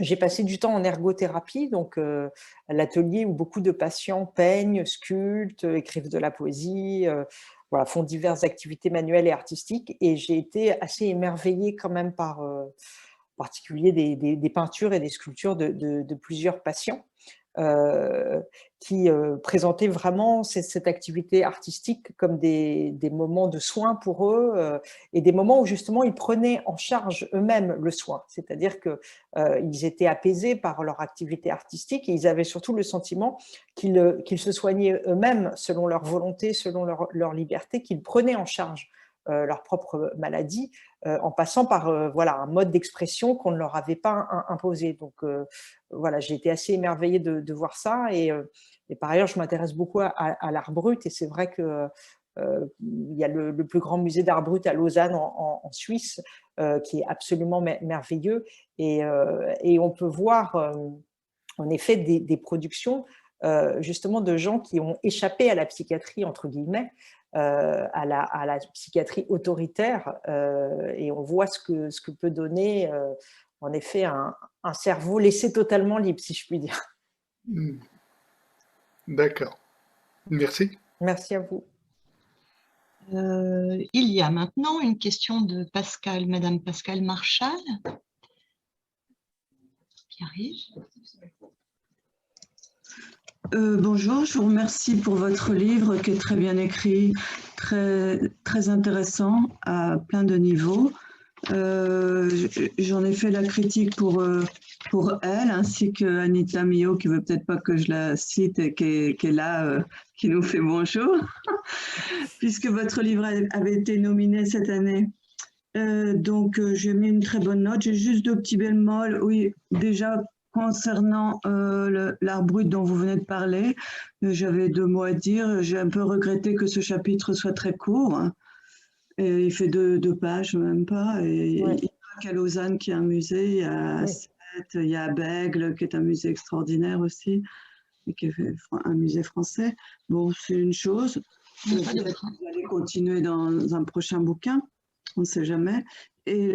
C: j'ai passé du temps en ergothérapie, donc à l'atelier où beaucoup de patients peignent, sculptent, écrivent de la poésie, voilà, font diverses activités manuelles et artistiques. Et j'ai été assez émerveillée quand même par, en particulier, des peintures et des sculptures de plusieurs patients qui présentaient vraiment cette activité artistique comme des moments de soin pour eux et des moments où justement ils prenaient en charge eux-mêmes le soin, c'est-à-dire qu'ils étaient apaisés par leur activité artistique et ils avaient surtout le sentiment qu'ils se soignaient eux-mêmes selon leur volonté, selon leur liberté, qu'ils prenaient en charge leur propre maladie en passant par voilà, un mode d'expression qu'on ne leur avait pas imposé. Donc voilà, j'ai été assez émerveillée de voir ça et par ailleurs, je m'intéresse beaucoup à l'art brut et c'est vrai que il y a le plus grand musée d'art brut à Lausanne en Suisse qui est absolument merveilleux et on peut voir en effet des productions justement de gens qui ont échappé à la psychiatrie entre guillemets, à la psychiatrie autoritaire et on voit ce que peut donner en effet un cerveau laissé totalement libre, si je puis dire.
E: D'accord. Merci.
C: Merci à vous.
B: Il y a maintenant une question de Madame Pascale Marchal qui arrive.
F: Bonjour, je vous remercie pour votre livre qui est très bien écrit, très, très intéressant à plein de niveaux. J'en ai fait la critique pour elle, ainsi que Anita Mio, qui ne veut peut-être pas que je la cite et qui est là, qui nous fait bonjour, puisque votre livre avait été nominé cette année. Donc, j'ai mis une très bonne note. J'ai juste 2 petits bémols. Oui, déjà, concernant l'art brut dont vous venez de parler, j'avais 2 mots à dire. J'ai un peu regretté que ce chapitre soit très court. Et il fait 2 pages, même pas. Et ouais. Il y a qu'à Lausanne qui est un musée, il y a Sète, il y a Bègle qui est un musée extraordinaire aussi, et qui est un musée français. Bon, c'est une chose. Vous allez continuer dans un prochain bouquin, on ne sait jamais. Et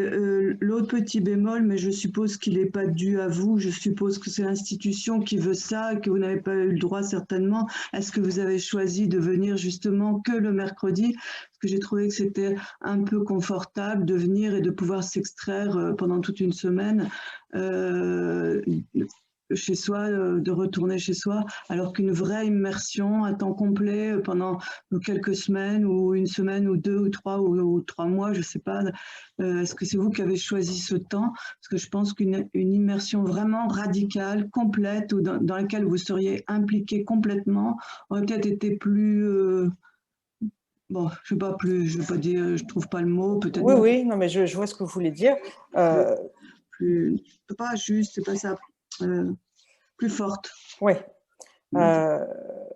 F: l'autre petit bémol, mais je suppose qu'il n'est pas dû à vous, je suppose que c'est l'institution qui veut ça, que vous n'avez pas eu le droit certainement. Est-ce que vous avez choisi de venir justement que le mercredi? Parce que j'ai trouvé que c'était un peu confortable de venir et de pouvoir s'extraire pendant toute une semaine chez soi, de retourner chez soi, alors qu'une vraie immersion à temps complet pendant quelques semaines ou une semaine ou 2 ou 3 ou 3 mois, je ne sais pas. Est-ce que c'est vous qui avez choisi ce temps? Parce que je pense qu'une immersion vraiment radicale, complète, ou dans laquelle vous seriez impliqué complètement, aurait peut-être été plus bon, je vais pas dire, je trouve pas le mot, peut-être
C: Oui, oui, non, mais je vois ce que vous voulez dire.
F: plus, pas juste, c'est pas ça, plus forte.
C: Oui.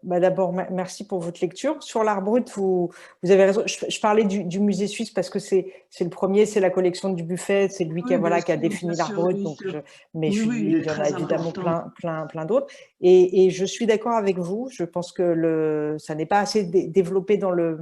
C: D'abord, merci pour votre lecture. Sur l'art brut, vous avez raison. Je parlais du musée suisse parce que c'est le premier, c'est la collection du Buffet, c'est lui qui a défini l'art brut. Donc mais il y en a évidemment plein d'autres. Et je suis d'accord avec vous. Je pense que ça n'est pas assez développé dans le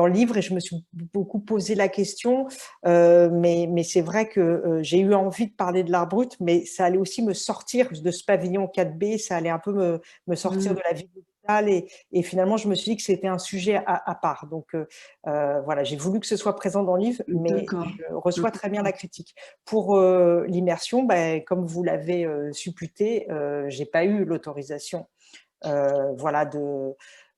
C: livre et je me suis beaucoup posé la question. Mais c'est vrai que j'ai eu envie de parler de l'art brut, mais ça allait aussi me sortir de ce pavillon 4B, ça allait un peu me sortir de la vie locale et finalement je me suis dit que c'était un sujet à part. Donc voilà, j'ai voulu que ce soit présent dans le livre, mais je reçois très bien la critique. Pour l'immersion, comme vous l'avez supputé, j'ai pas eu l'autorisation voilà,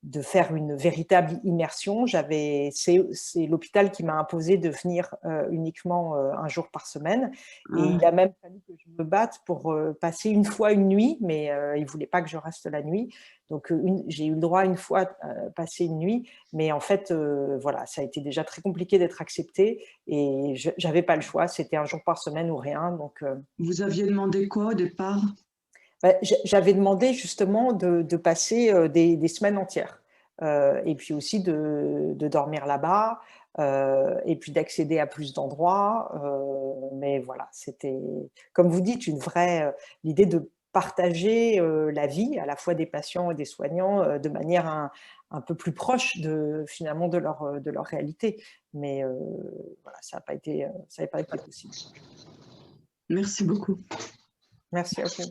C: de faire une véritable immersion. C'est l'hôpital qui m'a imposé de venir uniquement un jour par semaine. Et il a même fallu que je me batte pour passer une fois une nuit, mais il ne voulait pas que je reste la nuit. Donc, j'ai eu le droit une fois passer une nuit, mais en fait, voilà, ça a été déjà très compliqué d'être accepté et je n'avais pas le choix. C'était un jour par semaine ou rien. Donc,
F: vous aviez demandé quoi au départ?
C: J'avais demandé justement de passer des semaines entières et puis aussi de dormir là-bas et puis d'accéder à plus d'endroits. Mais voilà, c'était, comme vous dites, l'idée de partager la vie à la fois des patients et des soignants de manière un peu plus proche finalement de leur réalité. Mais voilà, ça n'a pas été possible.
F: Merci beaucoup.
C: Merci à vous.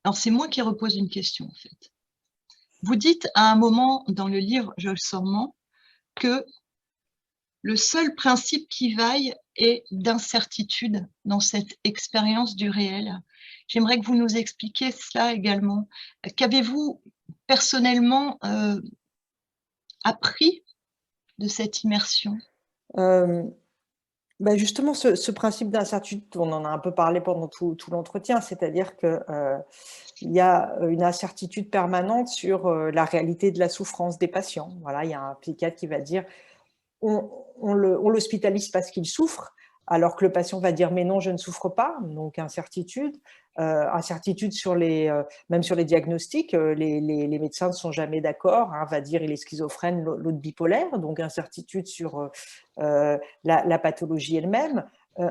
B: Alors, c'est moi qui repose une question, en fait. Vous dites à un moment dans le livre Joël Sormand que le seul principe qui vaille est d'incertitude dans cette expérience du réel. J'aimerais que vous nous expliquiez cela également. Qu'avez-vous personnellement appris de cette immersion?
C: Justement, ce principe d'incertitude, on en a un peu parlé pendant tout l'entretien, c'est-à-dire qu'il y a une incertitude permanente sur la réalité de la souffrance des patients. Voilà, il y a un psychiatre qui va dire on l'hospitalise parce qu'il souffre, alors que le patient va dire mais non, je ne souffre pas. Donc incertitude même sur les diagnostics, les médecins ne sont jamais d'accord. Un va dire il est schizophrène, l'autre bipolaire, donc incertitude sur la pathologie elle-même.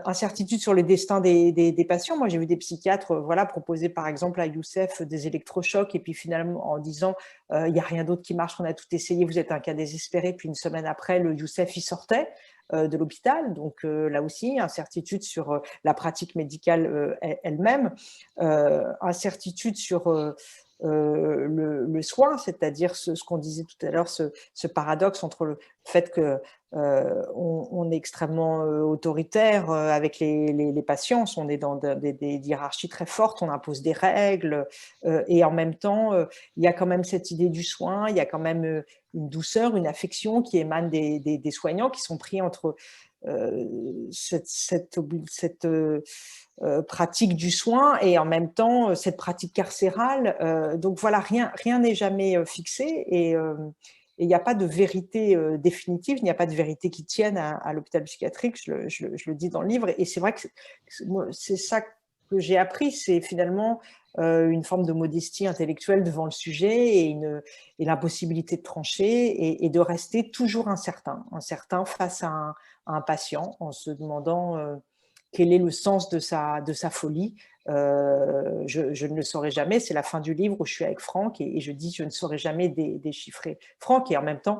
C: Incertitude sur le destin des patients. Moi, j'ai vu des psychiatres proposer par exemple à Youssef des électrochocs et puis finalement en disant il n'y a rien d'autre qui marche, on a tout essayé, vous êtes un cas désespéré. Puis une semaine après, le Youssef, il sortait de l'hôpital. Donc là aussi, incertitude sur la pratique médicale elle-même, incertitude sur le soin, c'est-à-dire ce qu'on disait tout à l'heure, ce paradoxe entre le fait que on est extrêmement autoritaire avec les patients, on est dans des hiérarchies très fortes, on impose des règles et en même temps, il y a quand même cette idée du soin, il y a quand même une douceur, une affection qui émane des soignants qui sont pris entre cette pratique du soin et en même temps cette pratique carcérale. Donc voilà, rien n'est jamais fixé et il n'y a pas de vérité définitive, il n'y a pas de vérité qui tienne à l'hôpital psychiatrique, je le dis dans le livre. Et c'est vrai que c'est ça que j'ai appris, c'est finalement une forme de modestie intellectuelle devant le sujet et l'impossibilité de trancher et de rester toujours incertain face à un patient en se demandant quel est le sens de sa folie. Je ne le saurai jamais, c'est la fin du livre où je suis avec Franck et je dis je ne saurai jamais déchiffrer Franck. Et en même temps,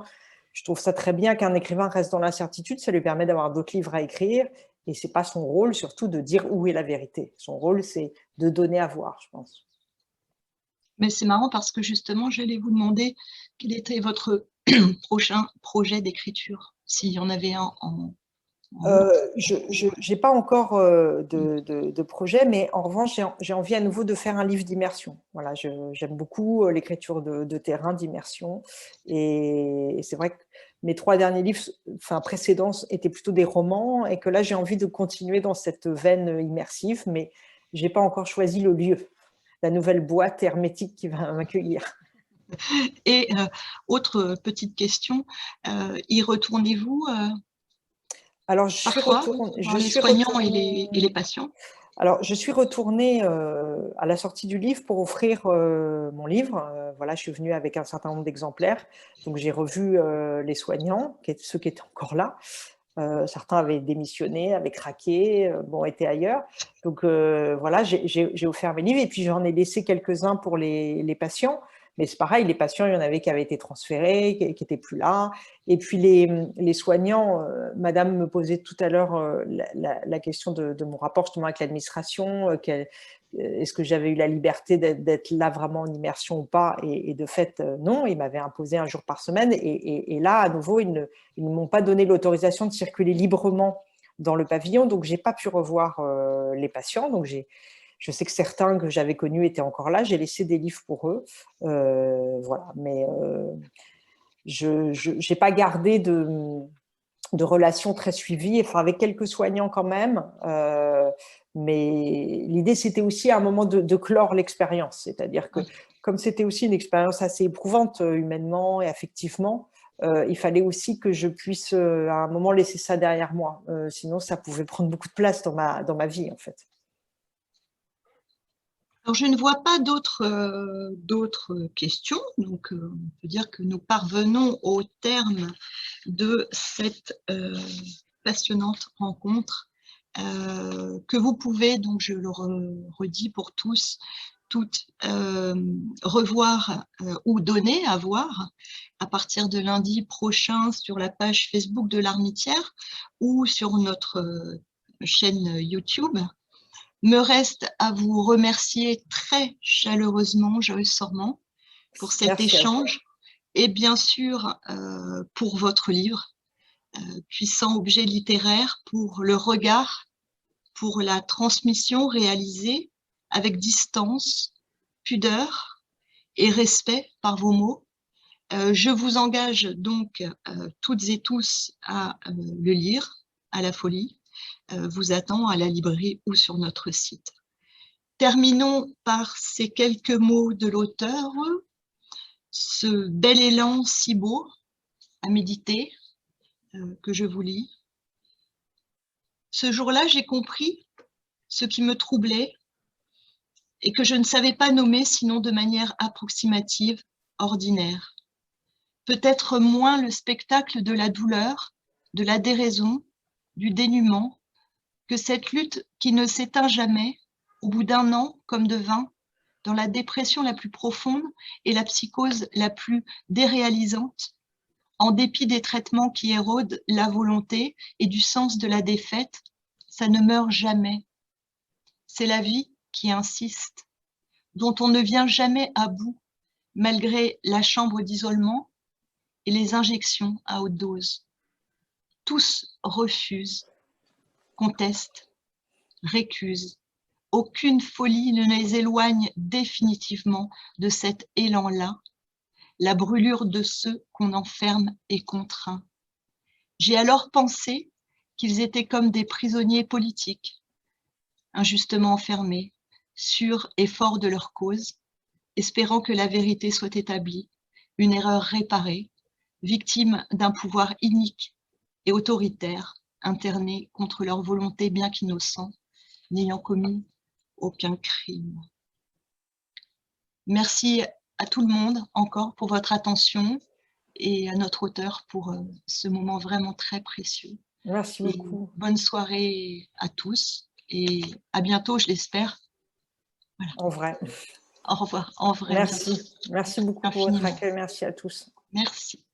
C: je trouve ça très bien qu'un écrivain reste dans l'incertitude, ça lui permet d'avoir d'autres livres à écrire et ce n'est pas son rôle surtout de dire où est la vérité. Son rôle, c'est de donner à voir, je pense.
B: Mais c'est marrant parce que justement, j'allais vous demander quel était votre prochain projet d'écriture, s'il y en avait un
C: je n'ai pas encore de projet, mais en revanche, j'ai envie à nouveau de faire un livre d'immersion. Voilà, j'aime beaucoup l'écriture de terrain, d'immersion. Et c'est vrai que mes 3 derniers livres précédents étaient plutôt des romans et que là, j'ai envie de continuer dans cette veine immersive, mais je n'ai pas encore choisi le lieu, la nouvelle boîte hermétique qui va m'accueillir.
B: Et autre petite question, y retournez-vous
C: Alors, je suis
B: parfois
C: retournée,
B: voir les soignants et les patients?
C: Alors, je suis retournée à la sortie du livre pour offrir mon livre. Voilà, je suis venue avec un certain nombre d'exemplaires. Donc, j'ai revu les soignants, ceux qui étaient encore là. Certains avaient démissionné, avaient craqué, étaient ailleurs. Donc, voilà, j'ai offert mes livres et puis j'en ai laissé quelques-uns pour les patients. Mais c'est pareil, les patients, il y en avait qui avaient été transférés, qui n'étaient plus là. Et puis les soignants, madame me posait tout à l'heure la question de mon rapport justement avec l'administration, est-ce que j'avais eu la liberté d'être là vraiment en immersion ou pas, et de fait, non, ils m'avaient imposé un jour par semaine. Et là, à nouveau, ils ne m'ont pas donné l'autorisation de circuler librement dans le pavillon, donc je n'ai pas pu revoir les patients. Donc je sais que certains que j'avais connus étaient encore là, j'ai laissé des livres pour eux. Voilà, mais je n'ai pas gardé de relations très suivies, enfin avec quelques soignants quand même. Mais l'idée, c'était aussi à un moment de clore l'expérience. C'est-à-dire que comme c'était aussi une expérience assez éprouvante humainement et affectivement, il fallait aussi que je puisse à un moment laisser ça derrière moi. Sinon, ça pouvait prendre beaucoup de place dans ma vie, en fait.
B: Alors, je ne vois pas d'autres questions, donc on peut dire que nous parvenons au terme de cette passionnante rencontre que vous pouvez, donc je le redis pour tous, toutes, revoir ou donner à voir à partir de lundi prochain sur la page Facebook de l'Armitière ou sur notre chaîne YouTube. Me reste à vous remercier très chaleureusement, Joyce Sormand, pour cet échange et bien sûr pour votre livre, Puissant objet littéraire, pour le regard, pour la transmission réalisée avec distance, pudeur et respect par vos mots. Je vous engage donc toutes et tous à le lire, à la folie. Vous attend à la librairie ou sur notre site. Terminons par ces quelques mots de l'auteur, ce bel élan si beau à méditer que je vous lis. Ce jour-là, j'ai compris ce qui me troublait et que je ne savais pas nommer sinon de manière approximative, ordinaire. Peut-être moins le spectacle de la douleur, de la déraison, du dénuement, que cette lutte qui ne s'éteint jamais, au bout d'un an comme de 20, dans la dépression la plus profonde et la psychose la plus déréalisante, en dépit des traitements qui érodent la volonté et du sens de la défaite, ça ne meurt jamais. C'est la vie qui insiste, dont on ne vient jamais à bout, malgré la chambre d'isolement et les injections à haute dose. Tous refusent, contestent, récusent. Aucune folie ne les éloigne définitivement de cet élan-là, la brûlure de ceux qu'on enferme et contraint. J'ai alors pensé qu'ils étaient comme des prisonniers politiques, injustement enfermés, sûrs et forts de leur cause, espérant que la vérité soit établie, une erreur réparée, victimes d'un pouvoir inique et autoritaire, internés contre leur volonté bien qu'innocents, n'ayant commis aucun crime. Merci à tout le monde encore pour votre attention et à notre auteur pour ce moment vraiment très précieux.
C: Merci beaucoup.
B: Bonne soirée à tous et à bientôt, je l'espère. Voilà.
C: En vrai.
B: Au revoir, en vrai.
C: Merci. Merci beaucoup pour votre accueil. Merci à tous.
B: Merci.